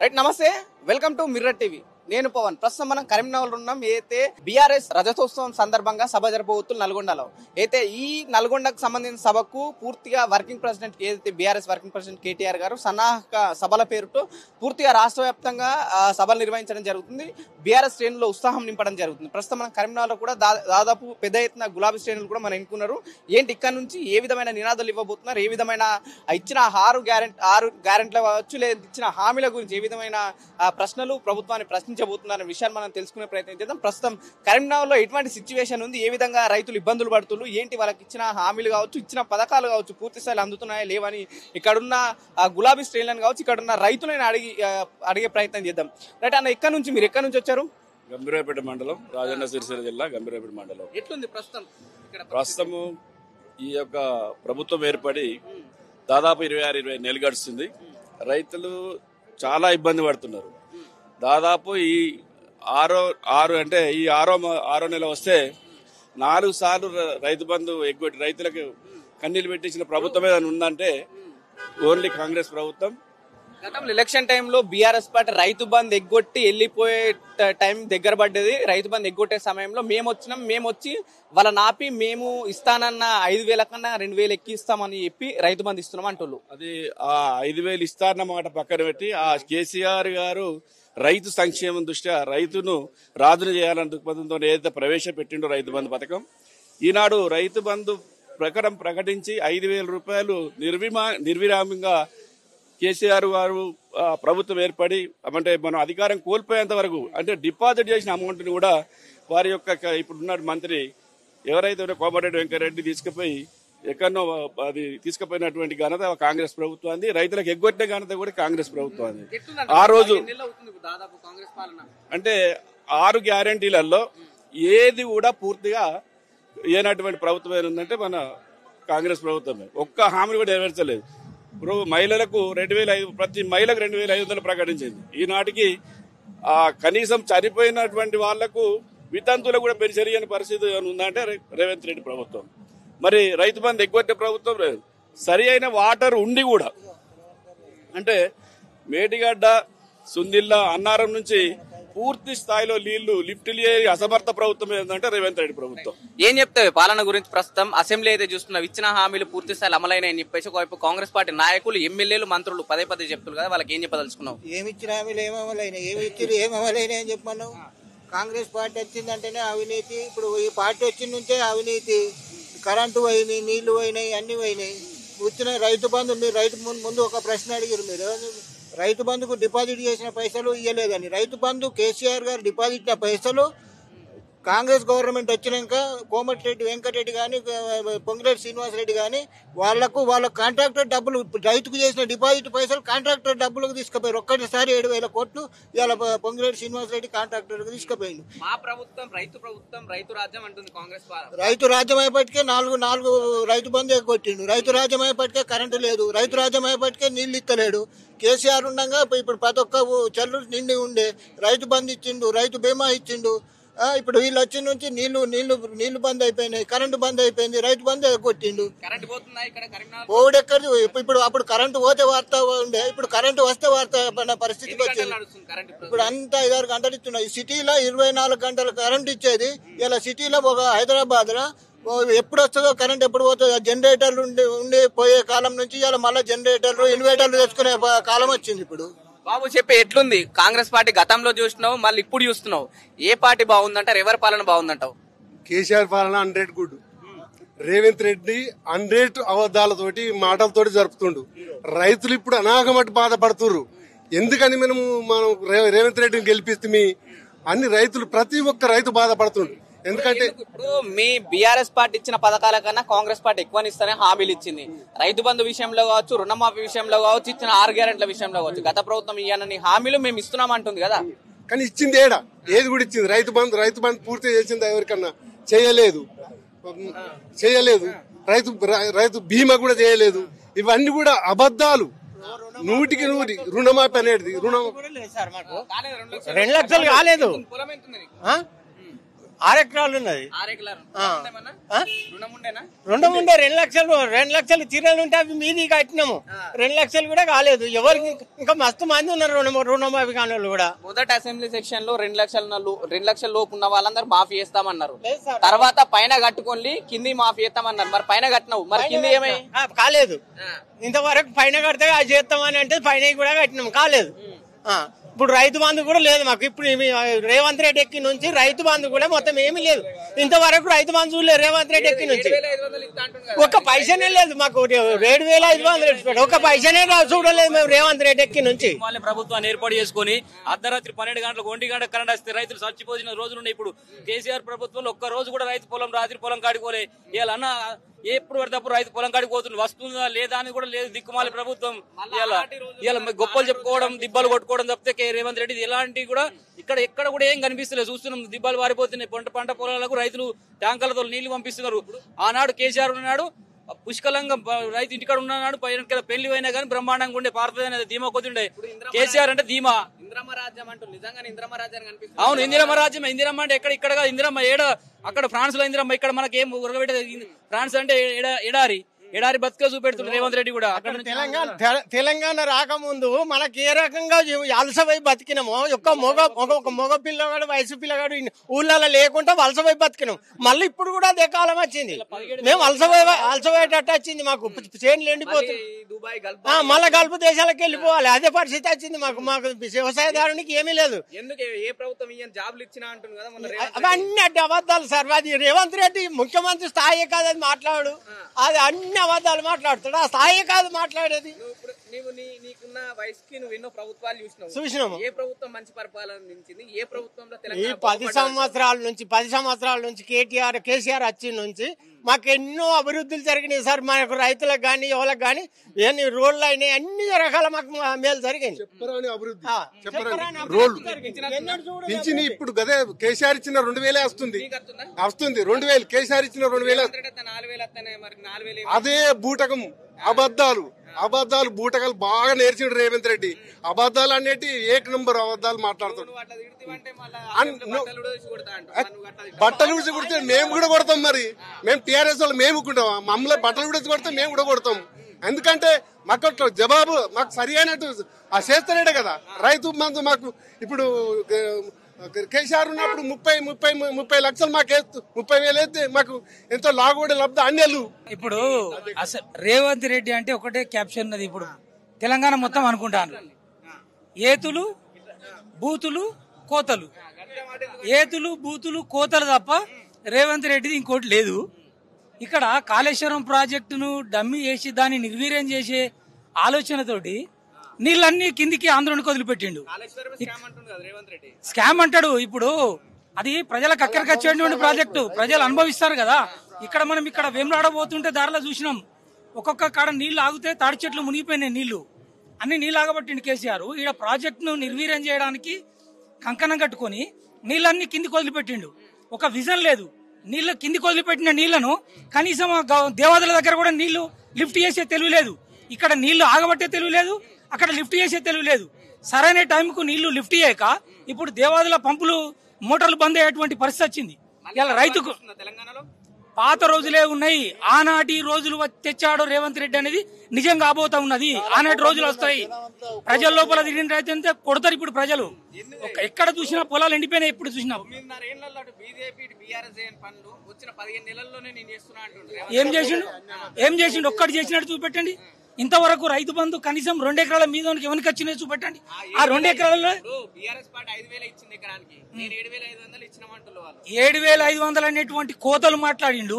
Right, నమస్తే, welcome to mirror TV. నేను పవన్. ప్రస్తుతం మనం కరీంనగర్ ఉన్నాం. అయితే బీఆర్ఎస్ రజతోత్సవం సందర్భంగా సభ జరపబోతున్న నల్గొండలో. అయితే ఈ నల్గొండకు సంబంధించిన సభకు పూర్తిగా వర్కింగ్ ప్రెసిడెంట్ ఏదైతే బీఆర్ఎస్ వర్కింగ్ ప్రెసిడెంట్ కేటీఆర్ గారు సన్నాహక సభల పేరుతో పూర్తిగా రాష్ట్ర వ్యాప్తంగా సభలు నిర్వహించడం జరుగుతుంది. బీఆర్ఎస్ శ్రేణుల్లో ఉత్సాహం నింపడం జరుగుతుంది. ప్రస్తుతం మనం కరీంనగర్లో కూడా దాదాపు పెద్ద ఎత్తున గులాబీ శ్రేణులు కూడా మనం ఎన్నుకున్నారు. ఏంటి ఇక్కడ నుంచి ఏ విధమైన నినాదాలు ఇవ్వబోతున్నారు, ఏ విధమైన ఇచ్చిన ఆరు గ్యారెంటీలు కావచ్చు, లేదా ఇచ్చిన హామీల గురించి ఏ విధమైన ప్రశ్నలు ప్రభుత్వాన్ని ప్రశ్నించబోతున్నారు విషయాన్ని మనం తెలుసుకునే ప్రయత్నం చేద్దాం. ప్రస్తుతం కరీంనగర్లో ఎటువంటి సిచ్యువేషన్ ఉంది, ఏ విధంగా రైతులు ఇబ్బందులు పడుతున్నారు, ఏంటి వాళ్ళకి ఇచ్చిన హామీలు కావచ్చు, ఇచ్చిన పథకాలు కావచ్చు పూర్తి స్థాయిలో అందుతున్నాయా లేవని ఇక్కడున్న గులాబీ శ్రేణులను కావచ్చు, ఇక్కడున్న రైతులను అడిగే ప్రయత్నం చేద్దాం. రైట్ అన్న, మీరు ఎక్కడి నుంచి వచ్చారు? గంభీరావుపేట మండలం, రాజన్న సిరిసిల్ల జిల్లా గంభీరావుపేట మండలం. ఎట్లుంది ప్రస్తుతము ఈ యొక్క ప్రభుత్వం ఏర్పడి దాదాపు 26-27 నెలలు గడుస్తుంది. రైతులు చాలా ఇబ్బంది పడుతున్నారు. దాదాపు ఈ ఆరో నెల వస్తే 4 సార్లు రైతు బంధు ఎగ్గొట్టి రైతులకు కన్నీళ్లు పెట్టించిన ప్రభుత్వం ఏదైనా ఉందంటే ఓన్లీ కాంగ్రెస్ ప్రభుత్వం. గతంలో ఎలక్షన్ టైంలో బీఆర్ఎస్ పార్టీ రైతు బంధు ఎగ్గొట్టి వెళ్ళిపోయే టైం దగ్గర పడ్డది. రైతు బంధు ఎగ్గొట్టే సమయంలో మేము వచ్చి వాళ్ళ నాపి మేము ఇస్తానన్న 5,000 కన్నా 2,000 ఎక్కిస్తామని చెప్పి రైతు బంధు ఇస్తున్నాం అంటున్నారు. అది ఆ 5,000 ఇస్తారన్న మాట పక్కన పెట్టి ఆ కేసీఆర్ గారు రైతు సంక్షేమం దృష్ట్యా రైతును రాజును చేయాలన్న దృక్పథంతో ఏదైతే ప్రవేశపెట్టిండో రైతు బంధు పథకం, ఈనాడు రైతు బంధు ప్రకటించి 5,000 రూపాయలు నిర్విరామంగా కేసీఆర్ గారు ప్రభుత్వం ఏర్పడి అంటే మనం అధికారం కోల్పోయేంత వరకు అంటే డిపాజిట్ చేసిన అమౌంట్ ని కూడా వారి యొక్క ఇప్పుడున్న మంత్రి ఎవరైతే కోమటిరెడ్డి వెంకటరెడ్డి తీసుకుపోయి ఎక్కడో అది తీసుకుపోయినటువంటి ఘనత కాంగ్రెస్ ప్రభుత్వాన్ని, రైతులకు ఎగ్గొట్టిన ఘనత కూడా కాంగ్రెస్ ప్రభుత్వాన్ని. ఆ రోజు అంటే 6 గ్యారంటీలలో ఏది కూడా పూర్తిగా ఏనటువంటి ప్రభుత్వం ఏముందంటే మన కాంగ్రెస్ ప్రభుత్వమే. ఒక్క హామీ కూడా నెరవేర్చలేదు. ఇప్పుడు మహిళలకు 2,500 ప్రతి మహిళకు 2,500 ప్రకటించింది. ఈనాటికి కనీసం చనిపోయినటువంటి వాళ్లకు వితంతువులకు కూడా పెన్షన్ ఇయ్యని పరిస్థితి ఉందంటే రేవంత్ రెడ్డి ప్రభుత్వం. మరి రైతు బంధు ఎగ్గొట్టే ప్రభుత్వం లేదు. సరి అయిన వాటర్ ఉండి కూడా అంటే మేడిగడ్డ, సుందిల్లా, అన్నారం నుంచి పూర్తి స్థాయిలో నీళ్లు లిఫ్టులు అసమర్థ ప్రభుత్వం ఏంటంటే రేవంత్ రెడ్డి ప్రభుత్వం. ఏం చెప్తావు పాలన గురించి? ప్రస్తుతం అసెంబ్లీ అయితే చూస్తున్నావు, ఇచ్చిన హామీలు పూర్తి స్థాయిలో అమలైనాయని చెప్పేసి ఒకవైపు కాంగ్రెస్ పార్టీ నాయకులు, ఎమ్మెల్యేలు, మంత్రులు పదే చెప్తున్నారు కదా, వాళ్ళకి ఏం చెప్పదలుచుకున్నావు? ఏమి ఇచ్చిన హామీలు ఏమి అమలైనాయి, ఏమి అమలైనాయి అని చెప్పన్నావు. కాంగ్రెస్ పార్టీ వచ్చిందంటేనే అవినీతి. ఇప్పుడు ఈ పార్టీ వచ్చిన నుంచే అవినీతి. కరెంటు పోయినాయి, నీళ్లు పోయినాయి, అన్ని పోయినాయి. వచ్చిన రైతు బంధు, మీరు రైతు ముందు ఒక ప్రశ్న అడిగారు. మీరు రైతు బంధుకు డిపాజిట్ చేసిన పైసలు ఇవ్వలేదని. రైతు బంధు కేసీఆర్ గారు డిపాజిట్ పైసలు కాంగ్రెస్ గవర్నమెంట్ వచ్చినాక కోమటిరెడ్డి వెంకటరెడ్డి కానీ, పొంగిరెడ్డి శ్రీనివాసరెడ్డి కానీ వాళ్ళ కాంట్రాక్టర్ డబ్బులు, రైతుకు చేసిన డిపాజిట్ పైసలు కాంట్రాక్టర్ డబ్బులకు తీసుకుపోయారు. ఒక్కటిసారి 7,000 కోట్లు ఇవాళ పొంగిరెడ్డి శ్రీనివాసరెడ్డి కాంట్రాక్టర్కి తీసుకుపోయిండు. మా ప్రభుత్వం రైతు రాజ్యం అంటుంది కాంగ్రెస్. రైతు రాజ్యం అయ్యేపటికే 4 రైతు బంధు కొట్టిండు. రైతు రాజ్యం అయ్యేపటికే కరెంటు లేదు. రైతు రాజ్యం అయ్యేపటికే నీళ్లు ఇస్తలేడు. కేసీఆర్ ఉండగా ఇప్పుడు ప్రతి ఒక్క చెల్లు నిండి ఉండే. రైతు బంధు ఇచ్చిండు, రైతు బీమా ఇచ్చిండు. ఇప్పుడు వీళ్ళు వచ్చిన నుంచి నీళ్లు బంద్ అయిపోయినాయి, కరెంటు బంద్ అయిపోయింది, రైతు బంద్ కొట్టిండు. పోవుడెక్కడి ఇప్పుడు అప్పుడు కరెంటు పోతే వార్త ఉండే, ఇప్పుడు కరెంటు వస్తే వార్త పరిస్థితికి వచ్చింది. ఇప్పుడు అంతా 5-6 గంటలు ఇస్తున్నాయి. సిటీలో 24 గంటలు కరెంటు ఇచ్చేది ఇలా సిటీలో ఒక హైదరాబాద్ లో ఎప్పుడు వస్తుందో కరెంట్ ఎప్పుడు పోతుందో జనరేటర్లు ఉండి పోయే కాలం నుంచి ఇలా మళ్ళీ జనరేటర్లు, ఇన్వర్టర్లు తెచ్చుకునే కాలం వచ్చింది. ఇప్పుడు బాబు చెప్పే ఎట్లుంది కాంగ్రెస్ పార్టీ? గతంలో చూసినావు, మళ్ళీ ఇప్పుడు చూస్తున్నావు. ఏ పార్టీ బాగుందంటారు? ఎవరి పాలన బాగుందంటావు? కేసీఆర్ పాలన 100 గుడ్. రేవంత్ రెడ్డి 100 అబద్దాలతోటి మాటలతోటి జరుపుతుండు. రైతులు ఇప్పుడు అనాగమట్టి బాధపడుతున్నారు. ఎందుకని మనం రేవంత్ రెడ్డిని గెలిపిస్తే అన్ని రైతులు ప్రతి ఒక్క రైతు బాధపడుతుండు. ఎందుకంటే ఇప్పుడు మీ బీఆర్ఎస్ పార్టీ ఇచ్చిన పథకాల కన్నా కాంగ్రెస్ పార్టీ ఎక్కువనిస్తానే హామీలు ఇచ్చింది. రైతు బంధు విషయంలో కావచ్చు, రుణమాఫీ విషయంలో కావచ్చు, ఇచ్చిన 6 గ్యారెంట్ల విషయంలో కావచ్చు. గత ప్రభుత్వం ఇయ్యాలని హామీలు మేము ఇస్తున్నాం అంటుంది కదా, కానీ ఇచ్చింది ఏడా? ఏది కూడా ఇచ్చింది? రైతు బంధు పూర్తి చేసింది ఎవరికన్నా? చేయలేదు. రైతు బీమా కూడా చేయలేదు. ఇవన్నీ కూడా అబద్దాలు. 100కి 100 రుణమాఫీ అనేది 2 లక్షలు కాలేదు. 6 ఎకరాలు ఉన్నది. 6 ఎకరాలు ఆ. రుణం ఉండేనా? రుణం ఉండే 2 లక్షలు తీరాలు ఉంటే అవి మీది కట్టినాము. 2 లక్షలు కూడా కాలేదు ఎవరికి. ఇంకా మస్తు మంది ఉన్నారు రుణమాఫీ కాని వాళ్ళు కూడా. మొదటి అసెంబ్లీ సెక్షన్ లో 2 లక్షల లోపు ఉన్న వాళ్ళందరూ మాఫీ చేస్తామన్నారు. తర్వాత పైన కట్టుకొని కింది మాఫీ చేస్తామన్నారు. మరి పైన కట్టినావు, మరి కింది ఏమై కాలేదు. ఇంతవరకు పైన కడితే అది చేస్తామని అంటే పైన కూడా కట్టినాము, కాలేదు. ఇప్పుడు రైతు బంధు కూడా లేదు మాకు. ఇప్పుడు రేవంత్ రెడ్డి ఎక్కి నుంచి రైతు బంధు కూడా మొత్తం ఏమీ లేదు. ఇంతవరకు రైతు బంధు చూడలేదు రేవంత్ రెడ్డి ఎక్కి నుంచి. ఒక్క పైసనే లేదు మాకు. 7,500 ఒక్క పైసనే చూడలేదు మేము రేవంత్ రెడ్డి ఎక్కి నుంచి. ప్రభుత్వాన్ని ఏర్పాటు చేసుకుని అర్ధరాత్రి 12 గంటలకు 1 గంట కరెంట్ వస్తే రైతులు చచ్చిపోసిన రోజులున్నాయి. ఇప్పుడు కేసీఆర్ ప్రభుత్వంలో ఒక్క రోజు కూడా రైతు రాత్రి పొలం కాడిపోలే. ఇలా అన్న ఎప్పుడు పడితే రైతు పొలం కాడికి పోతుంది, వస్తుందా లేదా అని కూడా లేదు. దిక్కుమాలి ప్రభుత్వం ఇలా గొప్పలు చెప్పుకోవడం, దిబ్బలు కొట్టుకోవడం తప్పితే రేవంత్ రెడ్డి ఇలాంటివి కూడా ఎక్కడ కూడా ఏం కనిపిస్తలేదు. చూస్తున్నాం దిబ్బలు వారిపోతున్నాయి. పంట పొలాలకు రైతులు ట్యాంకర్లతో నీళ్లు పంపిస్తున్నారు. ఆనాడు కేసీఆర్ ఉన్నాడు పుష్కలంగా రైతు ఇంటికాడ ఉన్నాడు. పైన పెళ్లి అయినా కానీ బ్రహ్మాండంగా ఉండే పారుతుంది ధీమా కొద్దిండే. కేసీఆర్ అంటే ధీమా. అవును ఇందిరమ్మ రాజ్యం. ఇందిరమ్మ అంటే ఇక్కడ ఇందిరమ్మ అక్కడ ఫ్రాన్స్ లో ఇందిరమ్మ, ఇక్కడ మనకి ఏం ఉరగబెట్టే. ఫ్రాన్స్ అంటే ఎడారి బతుక చూపెడుతుంది రేవంత్ రెడ్డి కూడా. అక్కడ తెలంగాణ రాకముందు మనకి ఏ రకంగా అలసపోయి బతికినామో, ఒక మగ పిల్లగాడు వయసు పిల్లగాడు ఊళ్ళలో లేకుండా వలసపోయి బతికినాం. మళ్ళీ ఇప్పుడు కూడా అదే కాలం వచ్చింది. మేము అలసపోయేటట్టు వచ్చింది మాకు. చేనులు ఎండిపోతుంది. మళ్ళా గల్ఫ్ దేశాలకు వెళ్ళిపోవాలి. అదే పరిస్థితి వచ్చింది మాకు. వ్యవసాయదారునికి ఏమీ లేదు. అవన్నీ అడ్డు అబద్ధాలు సార్. అది రేవంత్ రెడ్డి ముఖ్యమంత్రి స్థాయి కాదు అది మాట్లాడు. అది అన్ని అబద్ధాలు మాట్లాడుతాడు. ఆ స్థాయి కాదు మాట్లాడేది. నీకున్న వయసుకి నువ్వు ఎన్నో ప్రభుత్వాలు చూసినాము. ఏ ప్రభుత్వం మంచి పరిపాలన అందించింది? ఏ ప్రభుత్వంలో ఈ 10 సంవత్సరాల నుంచి కేసీఆర్ వచ్చిన నుంచి మాకు ఎన్నో అభివృద్ధులు జరిగినాయి సార్. మనకు రైతులకు గానీ ఎవరికి గానీ ఎన్ని రోడ్లు అయినాయి, అన్ని రకాల మాకు మేలు జరిగింది. పింఛన్ ఇప్పుడు గదే కేసీఆర్ ఇచ్చిన 2,000 వస్తుంది. 2,000 కేసీఆర్ ఇచ్చిన 2,000. అదే బూటకం, అబద్ధాలు బూటకాలు బాగా నేర్చిండు రేవంత్ రెడ్డి. అబద్ధాలు అనేటి 1 నంబర్ అబద్ధాలు మాట్లాడుతాడు. బట్టలు ఉడిచి కొడితే మేము కూడా కొడతాం. మరి మేము టీఆర్ఎస్ వాళ్ళు మేము కొట్టాం. మమ్మల్ని బట్టలు ఉడిచి కొడితే మేము కూడా కొడతాం. ఎందుకంటే మాకు జవాబు మాకు సరి అయినట్టు చేస్తాడే కదా. రైతు మందు మాకు ఇప్పుడు కేసీఆర్ ఉన్నప్పుడు 30 లక్షలు మాకు 30,000 అయితే మాకు ఎంతో లాగుబడి లబ్ధ అన్నేళ్ళు. ఇప్పుడు రేవంత్ రెడ్డి అంటే ఒకటే క్యాప్షన్ ఉన్నది. ఇప్పుడు తెలంగాణ మొత్తం అనుకుంటాను ఏతులు బూతులు కోతలు, ఏతులు బూతులు కోతలు తప్ప రేవంత్ రెడ్డిది ఇంకోటి లేదు. ఇక్కడ కాళేశ్వరం ప్రాజెక్టును డమ్మీ చేసి దాన్ని నిర్వీర్యం చేసే ఆలోచనతోటి నీళ్ళన్నీ కిందికి ఆంధ్రునికి వదిలిపెట్టిండు. స్కామ్ అంటాడు. ఇప్పుడు అది ప్రజలకు అక్కడికి వచ్చేటువంటి ప్రాజెక్టు, ప్రజలు అనుభవిస్తారు కదా. ఇక్కడ వేమలాడబోతుంటే దారిలో చూసినాం, ఒక్కొక్క కాడ నీళ్లు ఆగితే తాడి చెట్లు మునిగిపోయినాయి. నీళ్లు అన్ని నీళ్ళు ఆగబట్టిండు కేసీఆర్. ఈడ ప్రాజెక్టును నిర్వీర్యం చేయడానికి కంకణం కట్టుకొని నీళ్ళన్ని కిందికి వదిలిపెట్టిండు. ఒక విజన్ లేదు. నీళ్లు కిందికి వదిలిపెట్టిన నీళ్లను కనీసం దేవాదుల దగ్గర కూడా నీళ్లు లిఫ్ట్ చేసే తెలివి లేదు. ఇక్కడ నీళ్లు ఆగబట్టే తెలివి లేదు, అక్కడ లిఫ్ట్ చేసే తెలివి లేదు. సరైన టైంకు నీళ్లు లిఫ్ట్ చేయక ఇప్పుడు దేవాదుల పంపులు మోటార్లు బంద్ అయ్యేటువంటి పరిస్థితి వచ్చింది. ఇలా రైతుకు పాత రోజులే ఉన్నాయి. ఆనాటి రోజులు తెచ్చాడు రేవంత్ రెడ్డి అనేది నిజం కాబోతా ఉన్నది. ఆనాటి రోజులు వస్తాయి. ప్రజల లోపల తిరిగిన రైతు అంతే కొడతారు. ఇప్పుడు ప్రజలు ఎక్కడ చూసినా పొలాలు ఎండిపోయినాయి. ఇప్పుడు చూసినా ఏం చేసిండు ఒక్కటి చేసినట్టు చూపెట్టండి. ఇంతవరకు రైతు బంధు కనీసం 2 ఎకరాల మీద ఎవరికి వచ్చినాయి చూపెట్టండి. ఆ 2 ఎకరాలలో 7,500 అనేటువంటి కోతలు మాట్లాడిండు.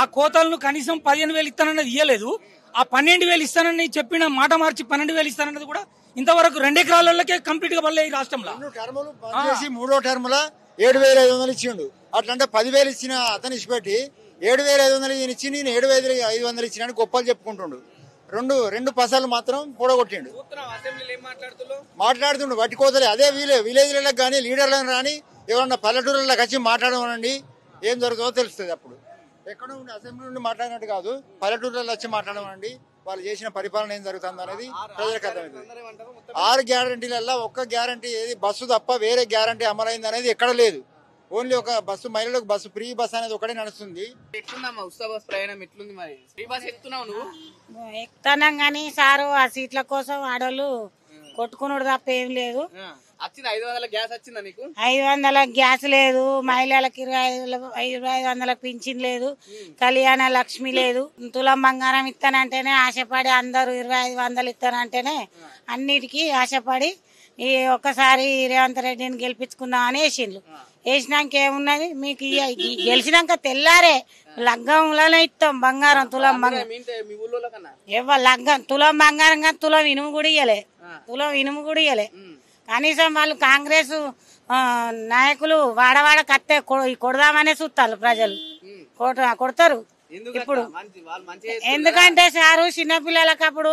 ఆ కోతలను కనీసం 15,000 ఇస్తానన్నది ఇయ్యలేదు. ఆ 12,000 ఇస్తానని చెప్పిన మాట మార్చి 12,000 ఇస్తానన్నది కూడా ఇంతవరకు 2 ఎకరాలకే కంప్లీట్ గా పడలే. ఈ రాష్ట్రంలో 3వ టర్మ్ లో 7,500 ఇచ్చిండు. అట్లంటే 10,000 ఇచ్చిన అతను ఇచ్చిపెట్టి 7,500 ఇచ్చి నేను 7,500 ఇచ్చినా గొప్పలు చెప్పుకుంటుండు. రెండు పసాలు మాత్రం పొడగొట్టిండు. మాట్లాడుతుండు వట్టి కోతలే. అదే విలేజ్లకు కానీ లీడర్లను కానీ ఎవరన్నా పల్లెటూరులకు వచ్చి మాట్లాడమనండి, ఏం జరుగుతుందో తెలుస్తుంది. అప్పుడు ఎక్కడ ఉండి అసెంబ్లీ నుండి మాట్లాడినట్టు కాదు, పల్లెటూరులలో వచ్చి మాట్లాడమనండి, వాళ్ళు చేసిన పరిపాలన ఏం జరుగుతుంది అనేది ప్రజలకు అర్థమవుతుంది. 6 గ్యారంటీలలో ఒక్క గ్యారంటీ ఏది బస్సు తప్ప వేరే గ్యారంటీ అమలైంది అనేది ఎక్కడ లేదు. ఓన్లీ ఒక బస్సు మహిళలకు బస్సు ఫ్రీ బస్ అనేది ఒకటే నడుస్తుంది. ఎట్లుందమ్మా ఉత్సవ బస్ ప్రయాణం ఎట్లుంది? మరి ఫ్రీ బస్ ఎక్కుతున్నావు నువ్వు? ఎక్కుతున్నాం కానీ సారు ఆ సీట్ల కోసం ఆడోళ్ళు కొట్టుకున్నాడు తప్ప ఏం లేదు. వచ్చింది 500 గ్యాస్ వచ్చిందా నీకు? 500 గ్యాస్ లేదు, మహిళలకు 2500 పింఛన్ లేదు, కళ్యాణ లక్ష్మి లేదు. తులం బంగారం ఇస్తానంటేనే ఆశపడి అందరూ 2500 ఇస్తానంటేనే అన్నిటికీ ఆశపడి ఈ ఒక్కసారి రేవంత్ రెడ్డిని గెలిపించుకుందామని వేసిండ్రు. వేసినాక ఏమున్నది మీకు గెలిచినాక తెల్లారే లగ్గంలోనే ఇస్తాం బంగారం, తులం బంగారం. లగ్గం తులం బంగారం కానీ తులం ఇనుము కూడా ఇయ్యలే. కనీసం వాళ్ళు కాంగ్రెస్ నాయకులు వాడవాడ కత్తే కొడదామనే చూస్తారు ప్రజలు, కొడతారు ఇప్పుడు. ఎందుకంటే సారు చిన్నపిల్లలకు అప్పుడు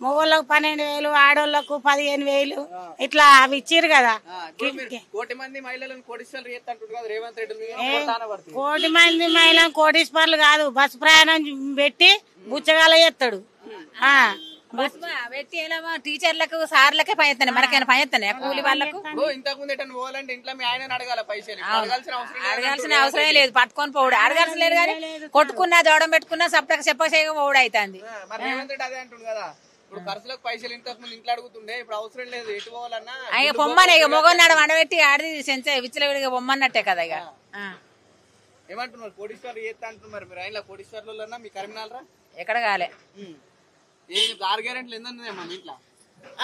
మగోళ్ళకు 12,000, ఆడోళ్లకు 15,000 ఇట్లా అవి ఇచ్చిర్రు కదా. కోటి మంది మహిళలను కోటీశ్వర్లు కాదు, బస్సు ప్రయాణం పెట్టి బుచ్చగాల చేస్తాడు. టీచర్లకు సార్లకే పనిచేస్తాను, మనకైనా పనిచేస్తాను కూలి వాళ్ళకు. అడగాల్సిన అవసరమే లేదు, పట్టుకొని పోవడు. అడగాల్సిన లేదు కానీ కొట్టుకున్నా దూడం పెట్టుకున్నా సప్పక చెప్పక పోవడం అవుతుంది. ఇక పొమ్మనే ఇక మొగన్నాడు వండబెట్టి ఆడి సెంచే విచ్చలవిడిగా పొమ్మన్నట్టే కదా. ఇక ఏమంటున్నారు కోటీశ్వర్లు చేస్తా అంటున్నారు మీరు? ఆయన కోటీశ్వర్లు మీ కరీంనగర్ ఎక్కడ కాలే. 6 గ్యారెంటీలు ఎందుకు ఇంట్లో?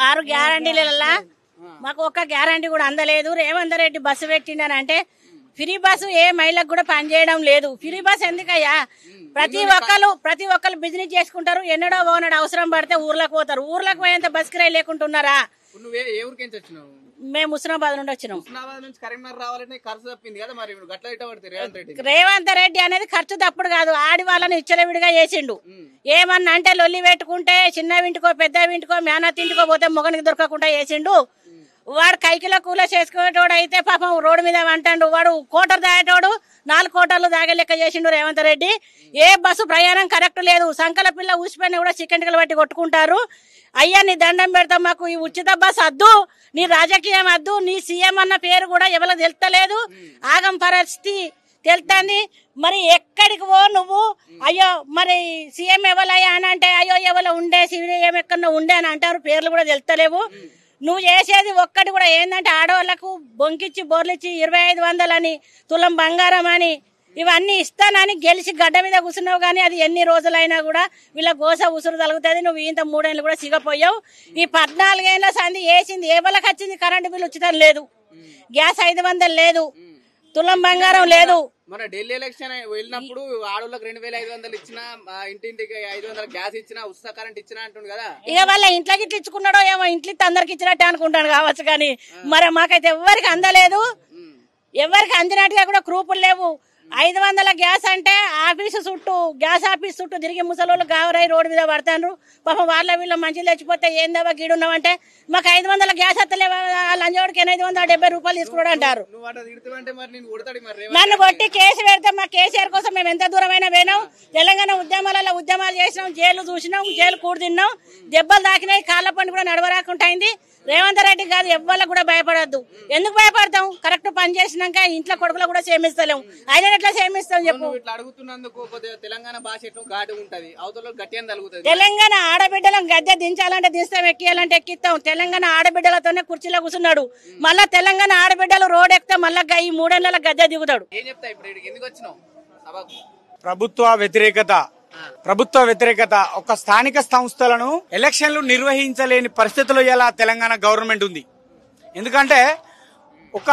6 గ్యారంటీల మాకు ఒక్క గ్యారంటీ కూడా అందలేదు. రేవంత్ రెడ్డి బస్సు పెట్టిండని అంటే ఫ్రీ బస్సు ఏ మహిళకు కూడా పనిచేయడం లేదు. ఫ్రీ బస్ ఎందుకయ్యా? ప్రతి ఒక్కరు బిజినెస్ చేసుకుంటారు. ఎన్నడో ఓనడు అవసరం పడితే ఊర్లకు పోతారు. ఊర్లకు పోయేంత బస్ కిరాయి లేకుంటున్నారా? మేము హుస్నాబాద్ నుండి వచ్చినాం. కరీంనగర్ రావాలంటే ఖర్చు తప్పింది కదా, మరి గట్ల ఇట్టబడితే రేవంత్ రెడ్డి అనేది ఖర్చు తప్పుడు కాదు, ఆడి వాళ్ళని ఇచ్చలవిడిగా చేసిండు. ఏమన్నా అంటే లొల్లి పెట్టుకుంటే చిన్న ఇంటికో పెద్ద ఇంటికో మేనత్ ఇంటికో పోతే మొగనికి దొరకకుండా చేసిండు. వాడు కైకిలో కూల చేసుకునేటోడు అయితే పాపం రోడ్డు మీద అంటాడు. వాడు కోటర్ దాగేటోడు 4 కోటర్లు దాగే లెక్క చేసిండు రేవంత్ రెడ్డి. ఏ బస్సు ప్రయాణం కరెక్ట్ లేదు. సంకల పిల్ల ఊసిపోయినా కూడా చికెన్లు బట్టి కొట్టుకుంటారు. అయ్యా నీ దండం పెడతాం, మాకు ఈ ఉచిత బస్ వద్దు, నీ రాజకీయం వద్దు, నీ సీఎం అన్న పేరు కూడా ఎవరికి తెలుస్తలేదు. ఆగం పరిస్థితి తెలుస్తుంది. మరి ఎక్కడికి పో నువ్వు? అయ్యో మరి సీఎం ఎవరయ్యా అని అంటే అయ్యో ఎవరో ఉండే సీఎం ఎక్కడో ఉండే అని అంటారు. పేర్లు కూడా తెలుస్తలేవు. నువ్వు చేసేది ఒక్కటి కూడా ఏంటంటే ఆడవాళ్లకు బొంకిచ్చి బోర్లిచ్చి 2500 అని, తులం బంగారం అని ఇవన్నీ ఇస్తానని గెలిచి గడ్డ మీద కూర్చున్నావు. కానీ అది ఎన్ని రోజులైనా కూడా వీళ్ళ గోస ఉసురు తలుగుతుంది. నువ్వు ఇంత 3 ఏళ్ళు కూడా సిగపోయావు. ఈ 14 ఏళ్ల సంది వేసింది ఏ వాళ్ళకి వచ్చింది? కరెంటు బిల్లు ఉచితం లేదు, గ్యాస్ 500 లేదు, తులం బంగారం లేదు. మన ఢిల్లీ ఎలక్షన్ వెళ్ళినప్పుడు ఆడోళ్ళకి 2500 ఇచ్చినా, ఇంటింటికి 500 గ్యాస్ ఇచ్చినా, ఉచిత కరెంట్ ఇచ్చినా అంటుండు కదా. ఇక వాళ్ళ ఇంట్లోకి ఇట్లా ఇచ్చుకున్నాడో ఏమో, ఇంట్లో అందరికి ఇచ్చినట్టే అనుకుంటాను కావచ్చు. కానీ మరి మాకైతే ఎవరికి అందలేదు. ఎవరికి అందినట్టుగా కూడా ప్రూఫ్లు లేవు. 500 గ్యాస్ అంటే ఆఫీసు చుట్టూ, గ్యాస్ ఆఫీస్ చుట్టూ తిరిగి ముసలోళ్ళు గావరై రోడ్డు మీద పడతారు. పాపం వాళ్ళ వీళ్ళు మంచిలు తెచ్చిపోతే ఏందవా గీడున్నావంటే మాకు 500 గ్యాస్ ఎత్తలేవా, లంజోడికి 870 రూపాయలు తీసుకున్నాడు అంటారు. నన్ను కొట్టి కేసు పెడితే మా కేసీఆర్ కోసం మేము ఎంత దూరమైనా పోయినాం. తెలంగాణ ఉద్యమాలు చేసినాం, జైలు చూసినాం, జైలు కూడి తిన్నాం, దెబ్బలు తాకినాయి, కాళ్ళ పని కూడా నడవరాకుండా అయింది. రేవంత్ రెడ్డి కాదు ఎవ్వరికి కూడా భయపడద్దు. ఎందుకు భయపడతాం? కరెక్ట్ పని చేసినాక ఇంట్లో కొడుకులు కూడా సేమిస్తలేము. ఆయన ఎట్లా సేమిస్తాం చెప్పు? అడుగుతున్నందుకు తెలంగాణ భాష ఎట్లా ఘాటు ఉంటది, అవతల గట్టి అని తలుగుతుంది. తెలంగాణ ఆడబిడ్డలను గద్దె దించాలంటే దిస్తాం, ఎక్కియాలంటే ఎక్కిస్తాం. తెలంగాణ ఆడబిడ్డలతోనే కుర్చీలో కూర్చున్నాడు. మళ్ళా తెలంగాణ ఆడబిడ్డలు రోడ్ ఎక్కితే మళ్ళా ఈ 3 ఏళ్ల గద్దె దిగుతాడు. ఏం చెప్తా ఇప్పుడు ఎందుకు వచ్చినావు సభకు? ప్రభుత్వ వ్యతిరేకత. ఒక స్థానిక సంస్థలను ఎలక్షన్లు నిర్వహించలేని పరిస్థితుల్లో ఇలా తెలంగాణ గవర్నమెంట్ ఉంది. ఎందుకంటే ఒక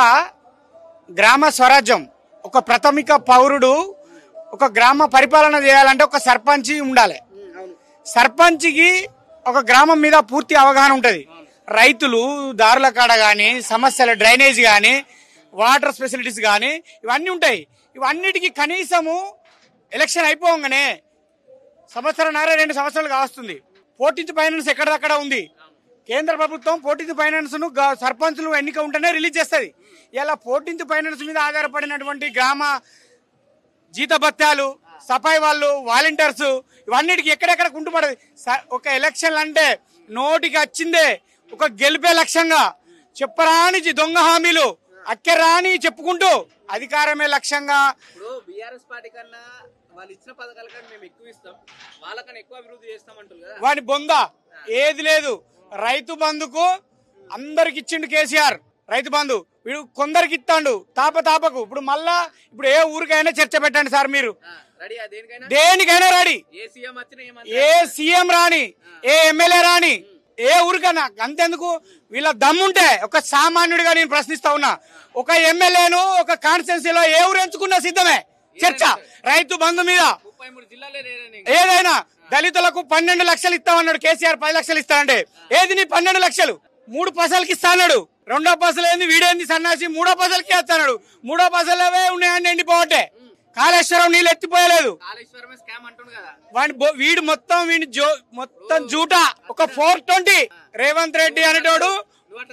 గ్రామ స్వరాజ్యం, ఒక ప్రాథమిక పౌరుడు ఒక గ్రామ పరిపాలన చేయాలంటే ఒక సర్పంచి ఉండాలి. సర్పంచ్కి ఒక గ్రామం మీద పూర్తి అవగాహన ఉంటుంది. రైతులు దారుల కాడ కానీ, సమస్యల డ్రైనేజ్ కానీ, వాటర్ ఫెసిలిటీస్ కానీ ఇవన్నీ ఉంటాయి. ఇవన్నిటికీ కనీసము ఎలక్షన్ అయిపోగానే 1.5-2 సంవత్సరాలు కావస్తుంది. 14th ఫైనాన్స్ ఎక్కడదక్కడ ఉంది. కేంద్ర ప్రభుత్వం 14th ఫైనాన్స్ ను సర్పంచులు ఎన్నిక ఉంటేనే రిలీజ్ చేస్తుంది. ఇలా 14th ఫైనాన్స్ మీద ఆధారపడినటువంటి గ్రామ జీతభత్యాలు, సఫాయి వాళ్ళు, వాలంటీర్స్ ఇవన్నిటికి ఎక్కడెక్కడ కుంటుపడదు. ఒక ఎలక్షన్ అంటే నోటికి వచ్చిందే ఒక గెలిపే లక్ష్యంగా చెప్పరాని దొంగ హామీలు, అక్కరా అని చెప్పుకుంటూ అధికారమే లక్ష్యంగా ఇప్పుడు బీఆర్ఎస్ పార్టీ కన్నా వాళ్ళు ఇచ్చిన పథకాల కన్నా మేము ఎక్కువ ఇస్తాం, వాళ్ళకన్నా ఎక్కువ అభివృద్ధి చేస్తామంటారు కదా. వాని బొంద ఏది లేదు. రైతు బంధుకు అందరికి ఇచ్చిండు కేసీఆర్. రైతు బంధు వీడు కొందరికి ఇస్తాడు తాపకు. ఇప్పుడు మళ్ళా ఇప్పుడు ఏ ఊరికైనా చర్చ పెట్టండి సార్, మీరు దేనికైనా రెడీ. ఏ సీఎం రాని, ఏ ఎమ్మెల్యే రాని, ఏ ఊరికైనా అంతెందుకు. వీళ్ళ దమ్ముంటే ఒక సామాన్యుడిగా నేను ప్రశ్నిస్తా ఉన్నా, ఒక ఎమ్మెల్యేను ఒక కాన్స్టిట్యున్సీలో ఏ ఊరు ఎంచుకున్నా సిద్ధమే చర్చ రైతు బంధు మీద. ఏదైనా దళితులకు 12 లక్షలు ఇస్తామన్నాడు కేసీఆర్, 10 లక్షలు ఇస్తానంటే ఏది నీ 12 లక్షలు? 3 పైసలకి ఇస్తాడు. 2వ పైసలు ఏంది, వీడేంది సన్నాసి 3వ పైసలకి ఇస్తాడు. 3వ పైసలవే ఉన్నాయండి ఎండిపోవట్టే. కాళేశ్వరం నీళ్ళు ఎత్తిపోయలేదు. వీడు మొత్తం జూట. ఒక 420 రేవంత్ రెడ్డి అనేటోడు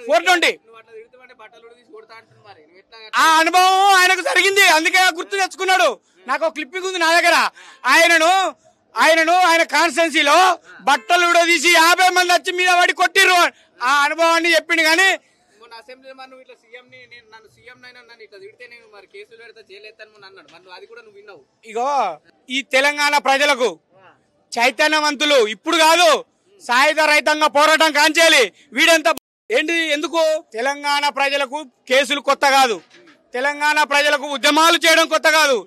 420. ఆ అనుభవం ఆయనకు జరిగింది, అందుకే గుర్తు తెచ్చుకున్నాడు. నాకు ఒక క్లిప్పింగ్ ఉంది నా దగ్గర. ఆయన కాన్స్టిట్యున్సీలో బట్టలు తీసి 50 మంది వచ్చి మీద పడి కొట్టిర్రు. ఆ అనుభవాన్ని చెప్పిండు. కానీ అసెంబ్లీ మనం ఇట్లా సీఎం నన్ను ఇట్లా తిడితే నేను మరి కేసులు పెడితే చేయలేస్తాను అన్నాడు. మరి అది కూడా నువ్వు విన్నావు. ఇగో ఈ తెలంగాణ ప్రజలకు చైతన్యవంతులు ఇప్పుడు కాదు, సాయుధ రైతంగా పోరాటం కాంచేయాలి. వీడంతా ఏంటి ఎందుకు? తెలంగాణ ప్రజలకు కేసులు కొత్త కాదు, తెలంగాణ ప్రజలకు ఉద్యమాలు చేయడం కొత్త కాదు.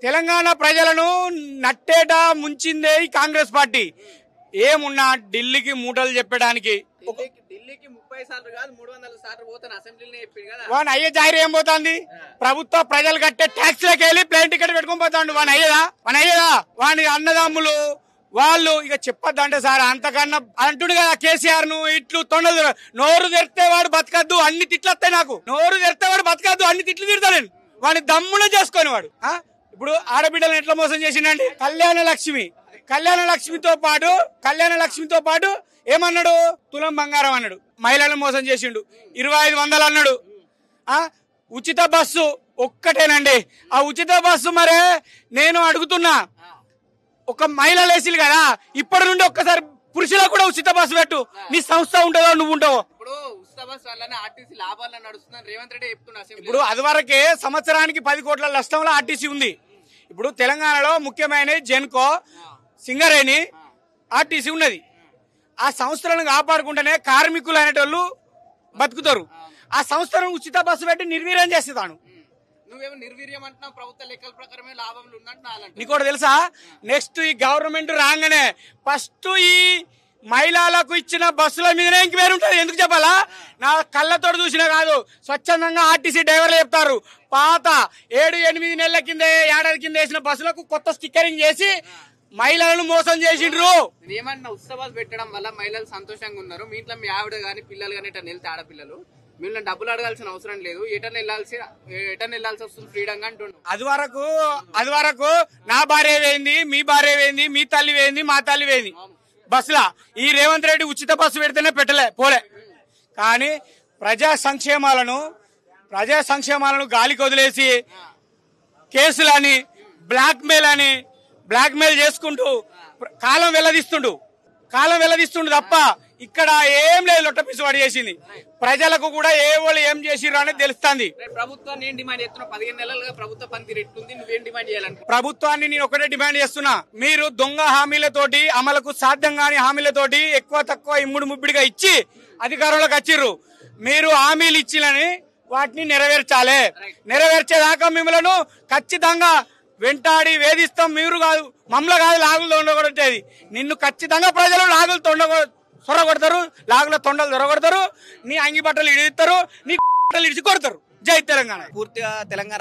తెలంగాణ ప్రజలను నట్టేట ముంచిందే ఈ కాంగ్రెస్ పార్టీ. ఏమున్నా ఢిల్లీకి మూటలు చెప్పడానికి. ఢిల్లీకి 30 సార్లు కాదు 300 సార్లు పోతాను అసెంబ్లీలో చెప్పింది కదా. వాని అయ్యే జాయిర్ ఏం పోతుంది? ప్రభుత్వ ప్రజలు కట్టే ట్యాక్స్ లకి వెళ్ళి ప్లేన్ టికెట్ పెట్టుకుని పోతాడు. వాని అయ్యేదా? వాని అన్నదమ్ములు వాళ్ళు ఇక చెప్పొద్దంటే సార్ అంతకన్నా అంటుడు కదా కేసీఆర్ ను ఇట్లు తొండదు. నోరు తెరితే వాడు బతకద్దు, అన్ని తిట్లు వస్తాయి నాకు. నోరు తెరితే వాడు బతకద్దు, అన్ని తిట్లు తిడతా నేను. వాడిని దమ్ములో చేసుకొని వాడు. ఇప్పుడు ఆడబిడ్డలను ఎట్లా మోసం చేసిండండి? కళ్యాణ లక్ష్మితో పాటు ఏమన్నాడు? తులం బంగారం అన్నాడు. మహిళలను మోసం చేసిండు. 2500 అన్నాడు. ఉచిత బస్సు ఒక్కటేనండి. ఆ ఉచిత బస్సు మరే నేను అడుగుతున్నా, ఒక మహిళ లేసిలు కదా, ఇప్పటి నుండి ఒక్కసారి పురుషులకు కూడా ఉచిత బస్సు పెట్టు. నీ సంస్థ ఉంటుందో నువ్వు ఉంటావో. ఇప్పుడు ఉచిత బస్సు వల్లనే ఆర్టీసీ లాభాలను నడుస్తుందని రేవంత్ రెడ్డి చెప్తున్నా. ఇప్పుడు అది వరకే సంవత్సరానికి 10 కోట్ల నష్టంలో ఆర్టీసీ ఉంది. ఇప్పుడు తెలంగాణలో ముఖ్యమైన జెన్కో, సింగరేణి, ఆర్టీసీ ఉన్నది. ఆ సంస్థలను కాపాడుకుంటేనే కార్మికులు అనేటోళ్ళు బతుకుతారు. ఆ సంస్థలను ఉచిత బస్సు పెట్టి నిర్వీర్యం చేస్తాను. నువ్వేమో నిర్వీర్యం అంటున్నావు, ప్రభుత్వ లెక్కల ప్రకారమే లాభంలో ఉందంటున్నా. నీకోటి తెలుసా? నెక్స్ట్ ఈ గవర్నమెంట్ రాగానే ఫస్ట్ ఈ మహిళలకు ఇచ్చిన బస్సుల మీదనే ఎంక్వైరీ ఉంటుంది. ఎందుకు చెప్పాలా? నా కళ్ళతో చూసినా కాదు, స్వచ్ఛందంగా ఆర్టీసీ డ్రైవర్లు చెప్తారు. పాత 7-8 నెలల కింద, ఏడాది కింద వేసిన బస్సులకు కొత్త స్టిక్కరింగ్ చేసి మహిళలను మోసం చేసిండ్రు. ఏమన్నా ఉత్సవాలు పెట్టడం వల్ల మహిళలు సంతోషంగా ఉన్నారు. మీ ఇంట్లో మీ ఆవిడ గాని పిల్లలు గానీ ఎటన్నా వెళ్తే ఆడపిల్లలు మిమ్మల్ని డబ్బులు అడగాల్సిన అవసరం లేదు, ఎటన్నా వెళ్ళాల్సి వస్తుంది ఫ్రీడంగా అంటున్నాం. అది వరకు నా భార్య వేయింది, మీ భార్య వేయింది, మీ తల్లి వేయింది, మా తల్లి వేయింది బస్సులా. ఈ రేవంత్ రెడ్డి ఉచిత బస్సు పెడితేనే పోలే. కానీ ప్రజా సంక్షేమాలను గాలికి వదిలేసి కేసులని బ్లాక్మెయిల్ చేసుకుంటూ కాలం వెల్లదీస్తుండు తప్ప ఇక్కడ ఏం లేదు. లొట్టపిసి వాడు చేసింది. ప్రజలకు కూడా ఏ వాళ్ళు ఏం చేసిర్రు అనేది తెలుస్తుంది. ప్రభుత్వాన్ని ఏం డిమాండ్ చేస్తున్నా? 15 నెలలుగా ప్రభుత్వ పనితీరు ఎట్లుంది? నువ్వేం డిమాండ్ చేయాలంటే? ప్రభుత్వాన్ని నేను ఒకటే డిమాండ్ చేస్తున్నా, మీరు దొంగ హామీలతోటి, అమలుకు సాధ్యం కాని హామీలతోటి ఎక్కువ తక్కువ ఇమ్ముడు ముబ్బిడిగా ఇచ్చి అధికారంలోకి వచ్చిర్రు. మీరు హామీలు ఇచ్చినని వాటిని నెరవేర్చాలి. నెరవేర్చేదాకా మిమ్మల్ని ఖచ్చితంగా వెంటాడి వేధిస్తాం. మీరు కాదు, మమ్మల్ని కాదు లాగులు తొండగొట్టేది. నిన్ను ఖచ్చితంగా ప్రజలు లాగులు సొరగొడతారు, లాగుల తొండలు దొరగొడతారు, నీ అంగి బట్టలు ఇడిస్తారు, నీ బట్టలు ఇడిచి కొడతారు. జై తెలంగాణ. పూర్తిగా తెలంగాణ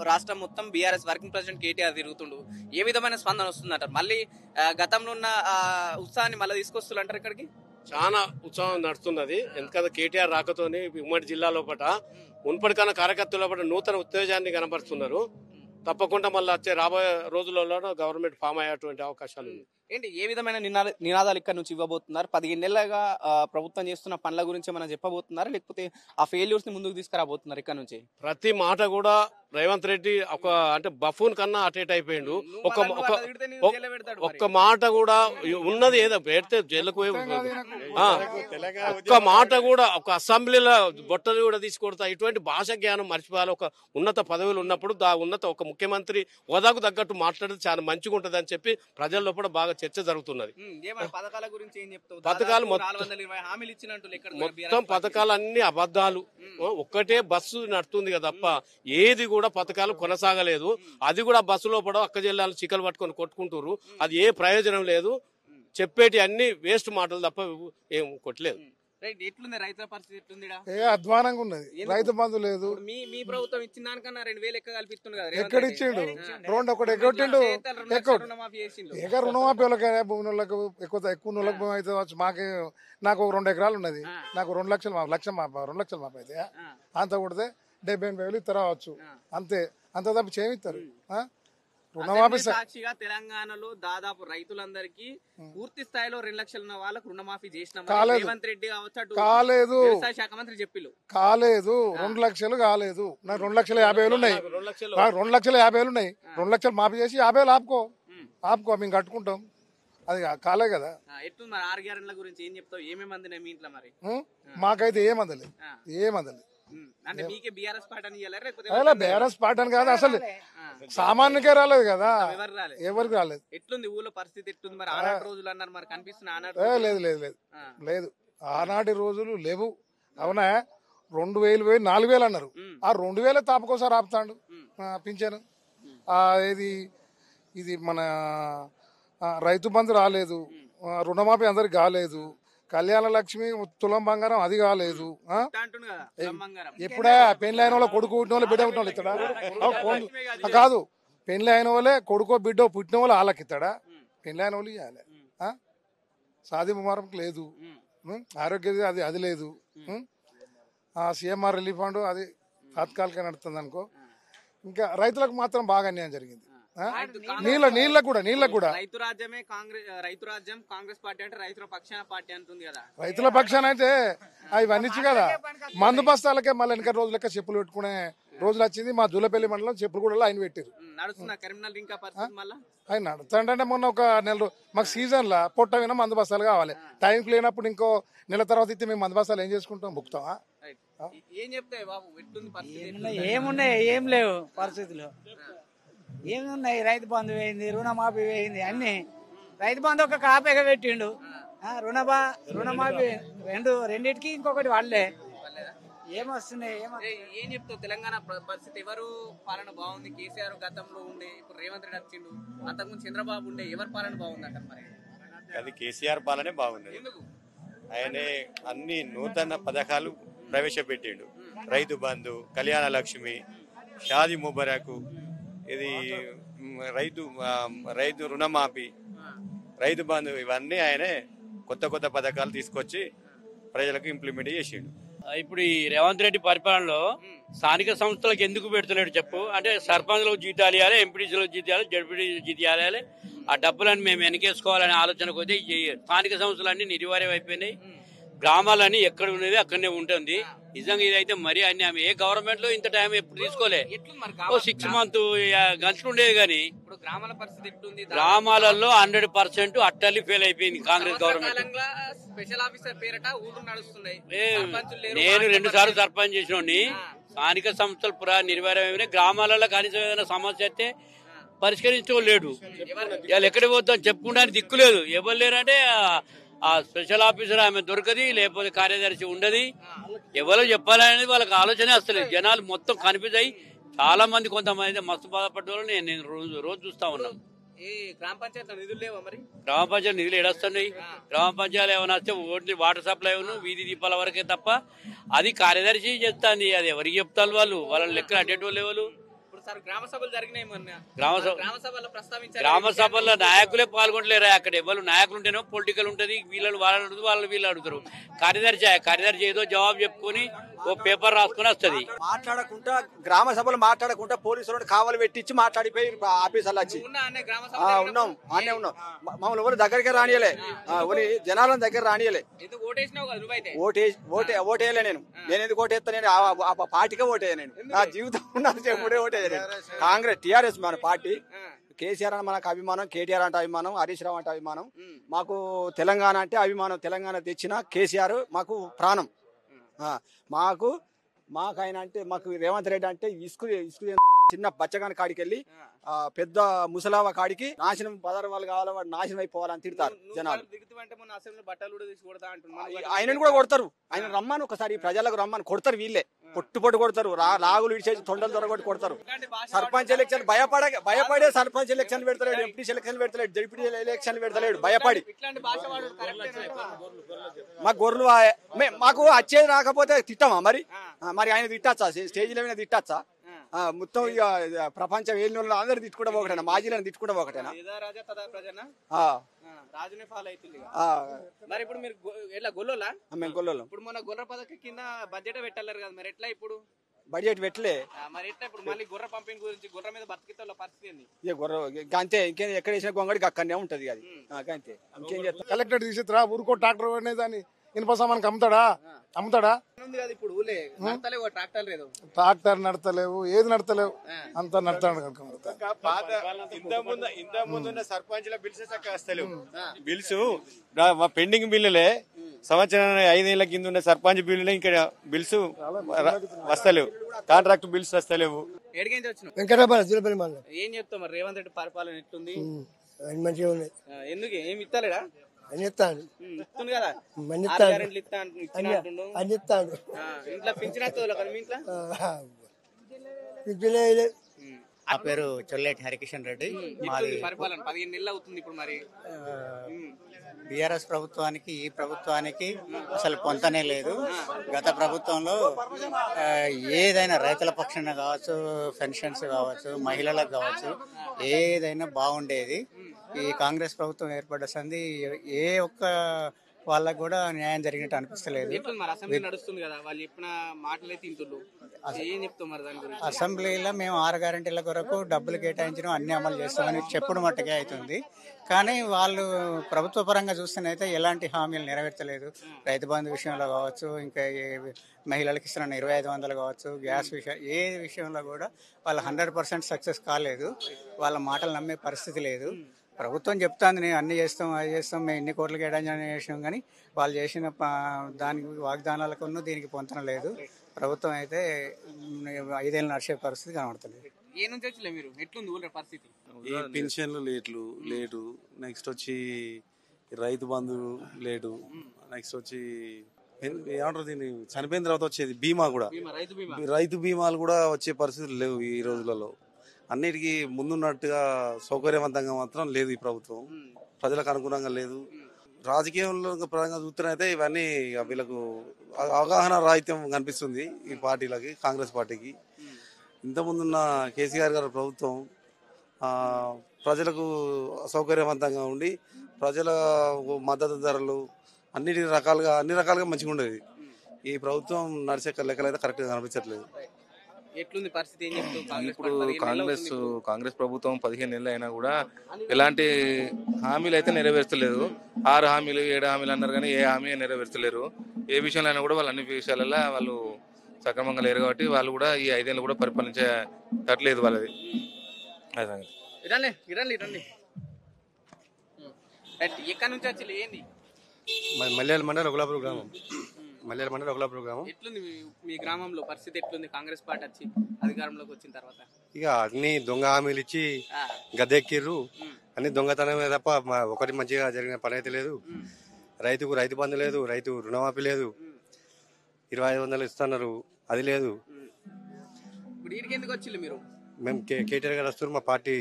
రాష్ట్రం మొత్తం బీఆర్ఎస్ వర్కింగ్ ప్రెసిడెంట్ కేటీఆర్ తిరుగుతుండు. ఏ విధమైన స్పందన వస్తుందంటారు? మళ్ళీ గతంలో ఉన్న ఉత్సాహాన్ని మళ్ళీ తీసుకొస్తున్నారు ఇక్కడికి. చాలా ఉత్సాహం నడుస్తున్నది. ఎందుకంటే కేటీఆర్ రాకతోని ఉమ్మడి జిల్లా లోపల మున్పటికన్నా కార్యకర్తల లోపల నూతన ఉత్తేజాన్ని కనపరుస్తున్నారు. తప్పకుండా మళ్ళీ వచ్చే రాబోయే రోజులలో గవర్నమెంట్ ఫామ్ అయ్యేటువంటి అవకాశాలు ఉంది. ఏంటి ఏ విధమైన నినాదాలు ఇక్కడ నుంచి ఇవ్వబోతున్నారు? 15 నెలలుగా ప్రభుత్వం చేస్తున్న పనుల గురించి మనం చెప్పబోతున్నారు, లేకపోతే ఆ ఫెయిల్యూర్స్ ని ముందుకు తీసుకురాబోతున్నారు ఇక్కడ నుంచి? ప్రతి మాట కూడా రేవంత్ రెడ్డి ఒక అంటే బఫూన్ కన్నా అటేట్ అయిపోయిండు. ఒక్క మాట కూడా ఉన్నది ఏదో పెడితే జైలుకు ఒక్క మాట కూడా ఒక అసెంబ్లీలో బొట్టలు కూడా తీసుకొడతా. ఇటువంటి భాష జ్ఞానం మర్చిపోవాలి. ఒక ఉన్నత పదవులు ఉన్నప్పుడు ఉన్నత ఒక ముఖ్యమంత్రి హోదాకు తగ్గట్టు మాట్లాడితే చాలా మంచిగా ఉంటది అని చెప్పి ప్రజల్లో కూడా బాగా చర్చ జరుగుతున్నది. పథకాలు మొత్తం పథకాలు అన్ని అబద్ధాలు. ఒక్కటే బస్సు నడుతుంది కదా తప్ప ఏది కూడా పథకాలు కొనసాగలేదు. అది కూడా బస్సులో పడవ అక్క జిల్లాలు చిక్కలు పట్టుకొని కొట్టుకుంటారు. అది ఏ ప్రయోజనం లేదు. చెప్పేటి అన్ని వేస్ట్ మాటలు తప్ప ఏం కొట్టలేదు. ఎట్లుంది రైతుల పరిస్థితి? అధ్వానంగా ఉన్నది. రైతు బంధు లేదు. మీ ప్రభుత్వం ఇచ్చిన దానికన్నా 2000 ఎక్క కల్పిస్తుంది కదా. ఎక్కడ ఇచ్చిండు? రెండు ఒకటి ఎగ్గొట్టిండు. ఎక్కడ రుణమాఫీ వాళ్ళకి భూమి వాళ్ళకు ఎక్కువ నూళ్ళకి భూమి అయితే మాకే నాకు 2 ఎకరాలు ఉన్నది. నాకు 2 లక్షలు 2 లక్షలు మాఫీ అయితే అంత కొడితే 70,000 ఇతర రావచ్చు. అంతే, అంత తప్ప చేయమిస్తారు. రుణమాఫీ సాక్షిగా తెలంగాణలో దాదాపు రైతులందరికీ పూర్తి స్థాయిలో 2 లక్షలు ఉన్న వాళ్ళకు రుణమాఫీ చేసిన రేవంత్ రెడ్డి కాలేదు. వ్యవసాయ శాఖ మంత్రి చెప్పిల్లు కాలేదు. 2 లక్షలు కాలేదు. నాకు 2,50,000 ఉన్నాయి. 2,50,000 ఉన్నాయి. 2 లక్షలు మాఫీ చేసి 50,000 ఆపుకో మేము కట్టుకుంటాం. అది కాలే కదా. ఎట్లుంది మరి 6 గ్యారెంటీల గురించి ఏం చెప్తావు? ఏమేమి అందినాయి మీ ఇంట్లో మరి? మాకైతే ఏమందలేదు. అంటే మీకే బీఆర్ఎస్ పార్టీ అని బీఆర్ఎస్ పార్టీ అని కాదు, అసలు సామాన్యుకే రాలేదు కదా, ఎవరికి రాలేదు. ఎట్లుంది ఊళ్ళో పరిస్థితి? ఎట్లుంది మరి? ఆనాటి రోజులు అన్నారు మరి, కనిపిస్తున్నా? లేదు ఆనాటి రోజులు లేవు. అవునా? 2,000 4,000 అన్నారు. ఆ 2,000 తాపకోసారి ఆపుతాడు పింఛను. ఇది మన రైతు బంధు రాలేదు, రుణమాఫీ అందరికి కాలేదు, కళ్యాణ లక్ష్మి తులం బంగారం అది కాలేదు. ఎప్పుడా పెళ్లి అయిన వాళ్ళ కొడుకు పుట్టిన వాళ్ళు బిడ్డ పుట్టిన వాళ్ళు ఇస్తాడా? కాదు, పెళ్లి అయిన వాళ్ళే కొడుకో బిడ్డో పుట్టిన వాళ్ళు వాళ్ళకి ఇస్తాడా? పెళ్లి అయిన వాళ్ళు ఇవ్వాలి. సాది ముమారం లేదు, ఆరోగ్య అది లేదు. సిఎంఆర్ రిలీఫ్ ఫండ్ అది తాత్కాలికంగా నడుస్తుంది అనుకో. ఇంకా రైతులకు మాత్రం బాగా అన్యాయం జరిగింది. నీళ్ళకు కూడా రైతు రాజ్యం కాంగ్రెస్ పార్టీ అంటే రైతుల పక్షాన పార్టీ అంటుంది కదా. రైతుల పక్షాన అయితే ఇవన్నీ కదా. మందు బస్తాలకే మళ్ళీ వెనక రోజు లెక్క చెప్పులు పెట్టుకునే రోజులు వచ్చింది. మా జూలపల్లి మండలం చెప్పులు కూడా ఆయన పెట్టారు. ఆయన నడుతుంటే మొన్న ఒక నెల మాకు సీజన్ లా పొట్ట విన మందు బస్తాలు కావాలి. టైంకి లేనప్పుడు ఇంకో నెల తర్వాత ఇస్తే మేము మందు బస్తాలు ఏం చేసుకుంటాం? బుక్తామా? ఏం చెప్తాయి బాబు? ఎట్లుంది పరిస్థితి? ఏమున్నాయి? ఏం లేవు పరిస్థితులు. ఏమున్నాయి? రైతు బంధు వేయింది, రుణమాఫీ వేయింది, అన్ని. రైతు బంధు ఒక కాపీగా పెట్టిండు. రుణమాఫీ రెండింటికి ఇంకొకటి వాళ్ళే. ఏమొస్తున్నాయి? ఏం చెప్తావు? తెలంగాణ పరిస్థితి ఎవరు పాలన బాగుంది? కేసీఆర్ గతంలో ఉండే, ఇప్పుడు రేవంత్ రెడ్డి వచ్చిండు, అంతకుముందు చంద్రబాబు ఉండే, ఎవరి పాలన బాగుంది అంటారు మరి? అది కేసీఆర్ పాలనే బాగుంది. ఆయనే అన్ని నూతన పథకాలు ప్రవేశపెట్టిండు. రైతు బంధు, కళ్యాణ లక్ష్మి, షాదీ ముబారక్, ఇది రైతు రుణమాఫీ, రైతు బంధు, ఇవన్నీ ఆయనే కొత్త పథకాలు తీసుకొచ్చి ప్రజలకు ఇంప్లిమెంట్ చేసిండు. ఇప్పుడు ఈ రేవంత్ రెడ్డి పరిపాలనలో స్థానిక సంస్థలకు ఎందుకు పెడుతున్నాడు చెప్పు? అంటే సర్పంచ్లకు జీతాలు ఇవ్వాలి, ఎంపీడీసీలకు జీతాలు, జడ్పీడీ జీతాలు ఇవ్వాలి. ఆ డబ్బులను మేము వెనకేసుకోవాలనే ఆలోచన కొద్దీ స్థానిక సంస్థలన్నీ నిర్వీర్యం అయిపోయినాయి. గ్రామాలన్నీ ఎక్కడ ఉన్నది అక్కడనే ఉంటుంది. నిజంగా ఇదైతే మరీ అన్యాయం. ఏ గవర్నమెంట్ లో ఇంత టైం ఎప్పుడు తీసుకోలే. 6 months గంటలుండేది కానీ గ్రామాలలో 100% అట్టల్లి ఫెయిల్ అయిపోయింది కాంగ్రెస్ గవర్నమెంట్. నేను 2 సార్లు సర్పంచ్ చేసినోడిని. స్థానిక సంస్థలు నిర్వీర్యమైన గ్రామాలలో కనీసం ఏదైనా సమస్య అయితే పరిష్కరించుకోలేడు. వాళ్ళు ఎక్కడికి పోతాం చెప్పుకోవడానికి దిక్కులేదు. ఎవరు లేరంటే ఆ స్పెషల్ ఆఫీసర్ ఆమె దొరకది, లేకపోతే కార్యదర్శి ఉండదు. ఎవరో చెప్పాలనేది వాళ్ళకి ఆలోచనే వస్తలేదు. జనాలు మొత్తం కనిపిస్తాయి. చాలా మంది కొంతమంది మస్తు బాధపడ్డ వాళ్ళు నేను రోజు చూస్తా ఉన్నాను. గ్రామ పంచాయతీ నిధులు లేవా మరి? గ్రామ పంచాయతీ నిధులు ఏడొస్తున్నాయి. గ్రామ పంచాయతీ ఏమైనా వస్తే ఓన్లీ వాటర్ సప్లై వీధి దీపాల వరకే తప్ప అది కార్యదర్శి చెప్తాంది. అది ఎవరికి చెప్తారు? వాళ్ళ లెక్కలు అడ్డేటోళ్ళు ఎవరు? గ్రామ సభలు జరిగినాయి. గ్రామ సభల్లో నాయకులే పాల్గొనలేరా? అక్కడ ఎవరు నాయకులు ఉంటేనో పొలిటికల్ ఉంటది. వీళ్ళు అడుగుతారు, వీళ్ళు అడుగుతారు. కార్యదర్శి ఏదో జవాబు చెప్పుకొని ఓ పేపర్ రాసుకుని వస్తుంది. మాట్లాడకుండా గ్రామ సభలు మాట్లాడకుండా పోలీసులను కావలు పెట్టించి మాట్లాడిపోయి ఆఫీసర్లు వచ్చి ఉన్నాం అనే ఉన్నాం. మమ్మల్ని ఎవరు దగ్గరికి రానియలే, జనాలను దగ్గర రానియలే. ఓటేయలే నేను ఎందుకు ఓటేస్తా? నేను ఆ పార్టీకే ఓటేయ. నేను నా జీవితం ఉన్నది చెప్పుడే ఓటేయ. కాంగ్రెస్ టీఆర్ఎస్ మన పార్టీ. కేసీఆర్ అని మనకు అభిమానం, కేటీఆర్ అంటే అభిమానం, హరీష్ రావు అంటే అభిమానం. మాకు తెలంగాణ అంటే అభిమానం. తెలంగాణ తెచ్చిన కేసీఆర్ మాకు ప్రాణం. మాకు ఆయన అంటే మాకు రేవంత్ రెడ్డి అంటే ఇసుకు చిన్న బచ్చగాని కాడికి వెళ్ళి పెద్ద ముసలావ కాడికి నాశనం పదార్థ వాళ్ళు కావాలి, వాడు నాశనం అయిపోవాలని తిడతారు జనాలు. ఆయనను కూడా కొడతారు. ఆయన రమ్మని ఒకసారి ప్రజలకు రమ్మని కొడతారు. వీళ్ళే పొట్టు కొడతారు, లాగులు ఇడిచేసి తొండలు దొరగొట్టి కొడతారు. సర్పంచ్ ఎలక్షన్ భయపడే సర్పంచ్ ఎలక్షన్ పెడతలేడు, ఎంపీ ఎలక్షన్ పెడతలేడు, జడ్పీ ఎలక్షన్ పెడతలేడు భయపడి. మాకు గొర్రెలు మాకు వచ్చేది రాకపోతే తిట్టమా? మరి ఆయన తిట్టచ్చా? స్టేజీల మీద తిట్టచ్చా? మొత్తం ఇక ప్రపంచ వేలిన అందరు తిట్టుకుంటా ఒకటేనా? మాజీలను తిట్టుకుంటా ఒకటేనా? మరి ఇప్పుడు మీరు ఎట్లా గొల్లోలా? మేము గొల్లోలం. ఇప్పుడు మొన్న గొర్రె పథకం కింద బడ్జెట్ పెట్టలేరు కదా, మరి ఎట్లా ఇప్పుడు బడ్జెట్ పెట్టలే? మరి ఎట్లా ఇప్పుడు మళ్ళీ గొర్రె పంపిణీ గురించి, గొర్రె మీద బతికితే పరిస్థితి ఏంది? అంతే, ఇంకేం ఎక్కడ వేసిన గొంగడికి అక్కడనే ఉంటది అది. అంతే, ఇంకేం చేస్తా? కలెక్టర్ తీసిరా ఊరుకో ట్రాక్టర్ అనేదాన్ని ఇనుప సామాన్కి అమ్ముతాడా? ట్రాక్టర్ నడతలేవు, ఏది నడతలేవు, అంతా నడతాడు. ఇంత ముందున్న సర్పంచ్ల బిల్స్ చక్కగా వస్తలేవు. బిల్స్ పెండింగ్ బిల్లులే సంవత్సరం 5 ఏళ్ల కింద ఉన్న సర్పంచ్ బిల్లులే ఇంకా బిల్స్ వస్తలేవు. కాంట్రాక్ట్ బిల్స్ వస్తలేవు. ఏం చెప్తావు మరి? రేవంత్ రెడ్డి పరిపాలన ఎట్లుంది? మంచిగా ఉంది. ఎందుకు ఏమి ఇస్తలేడా? ఇస్తాడు కదా, ఇంట్లో పింఛన్ మీ ఇంట్లో. నా పేరు చొల్లేటి హరికిషన్ రెడ్డి. పరిపాలన 15 నెలలు అవుతుంది ఇప్పుడు. మరి బీఆర్ఎస్ ప్రభుత్వానికి ఈ ప్రభుత్వానికి అసలు పొంతనే లేదు. గత ప్రభుత్వంలో ఏదైనా రైతుల పక్షాన కావచ్చు, పెన్షన్స్ కావచ్చు, మహిళలకు కావచ్చు, ఏదైనా బాగుండేది. ఈ కాంగ్రెస్ ప్రభుత్వం ఏర్పడ్డ సంది ఏ ఒక్క వాళ్ళకు కూడా న్యాయం జరిగినట్టు అనిపిస్తలేదు. అసెంబ్లీలో మేము 6 గ్యారెంటీల కొరకు డబ్బులు కేటాయించడం, అన్ని అమలు చేస్తామని చెప్పుడు మట్టుకే అవుతుంది. కానీ వాళ్ళు ప్రభుత్వ పరంగా చూస్తేనైతే ఎలాంటి హామీలు నెరవేర్చలేదు. రైతు బంధు విషయంలో కావచ్చు, ఇంకా మహిళలకు ఇస్తున్న 2500 కావచ్చు, గ్యాస్ విషయం, ఏ విషయంలో కూడా వాళ్ళు 100% సక్సెస్ కాలేదు. వాళ్ళ మాటలు నమ్మే పరిస్థితి లేదు. ప్రభుత్వం చెప్తాంది నేను అన్ని చేస్తాం, అది చేస్తాం, మేము ఇన్ని కోట్లు కేటాయించాలని చేసాం, కానీ వాళ్ళు చేసిన దానికి వాగ్దానాలకు దీనికి పొంతన లేదు. ప్రభుత్వం అయితే 5 ఏళ్ళు నడిచే పరిస్థితి కనబడుతుంది. ఏ నుంచి వచ్చి మీరు ఎట్లుంది ఊళ్ళో పరిస్థితి? ఈ పెన్షన్లు లేటు, నెక్స్ట్ వచ్చి రైతు బంధు లేటు, నెక్స్ట్ వచ్చి ఏమంటారు దీన్ని చనిపోయిన తర్వాత వచ్చేది బీమా కూడా, రైతు బీమాలు కూడా వచ్చే పరిస్థితులు లేవు ఈ రోజులలో. అన్నిటికీ ముందున్నట్టుగా సౌకర్యవంతంగా మాత్రం లేదు ఈ ప్రభుత్వం. ప్రజలకు అనుగుణంగా లేదు. రాజకీయంలో పరంగా చూస్తేనైతే ఇవన్నీ వీళ్ళకు అవగాహన రాహిత్యం కనిపిస్తుంది ఈ పార్టీలకి, కాంగ్రెస్ పార్టీకి. ఇంతకుముందున్న కేసీఆర్ గారి ప్రభుత్వం ప్రజలకు సౌకర్యవంతంగా ఉండి ప్రజల మద్దతు ధరలు అన్ని రకాలుగా మంచిగా ఉండేది. ఈ ప్రభుత్వం నడిచే లెక్కలు అయితే కరెక్ట్గా కనిపించట్లేదు. ఎట్లుంది పరిస్థితి? ఏం చెప్తావు? ఇప్పుడు కాంగ్రెస్ ప్రభుత్వం 15 నెలలు అయినా కూడా ఎలాంటి హామీలు అయితే నెరవేర్చలేదు. 6 హామీలు 7 హామీలు అన్నారు కానీ ఏ హామీ నెరవేర్చలేరు. ఏ విషయంలో అయినా కూడా వాళ్ళు అన్ని విషయాలలో వాళ్ళు సక్రమంగా లేరు. కాబట్టి వాళ్ళు కూడా ఈ 5 ఏళ్ళు కూడా పరిపాలించట్లేదు వాళ్ళది. ఎక్కడి నుంచి వచ్చి ఏంది? మల్యాల మండలం ఒకలాపూర్ గ్రామం. ఎట్లుంది మీ గ్రామంలో పరిస్థితి? ఎట్లుంది కాంగ్రెస్ పార్టీ వచ్చి అధికారంలోకి వచ్చిన తర్వాత? ఇక అన్ని దొంగ హామీలు ఇచ్చి గద్దెక్కిర్రు. అన్ని దొంగతనమే తప్ప ఒకటి మంచిగా జరిగిన పని అయితే లేదు. రైతు బంధు లేదు, రైతు రుణమాఫీ లేదు, 2500 ఇస్తున్నారు, అది లేదు. ఇప్పుడు వీడికి ఎందుకు వచ్చింది మీరు? మేము కేటీఆర్ గారు వస్తున్నారు, మా పార్టీ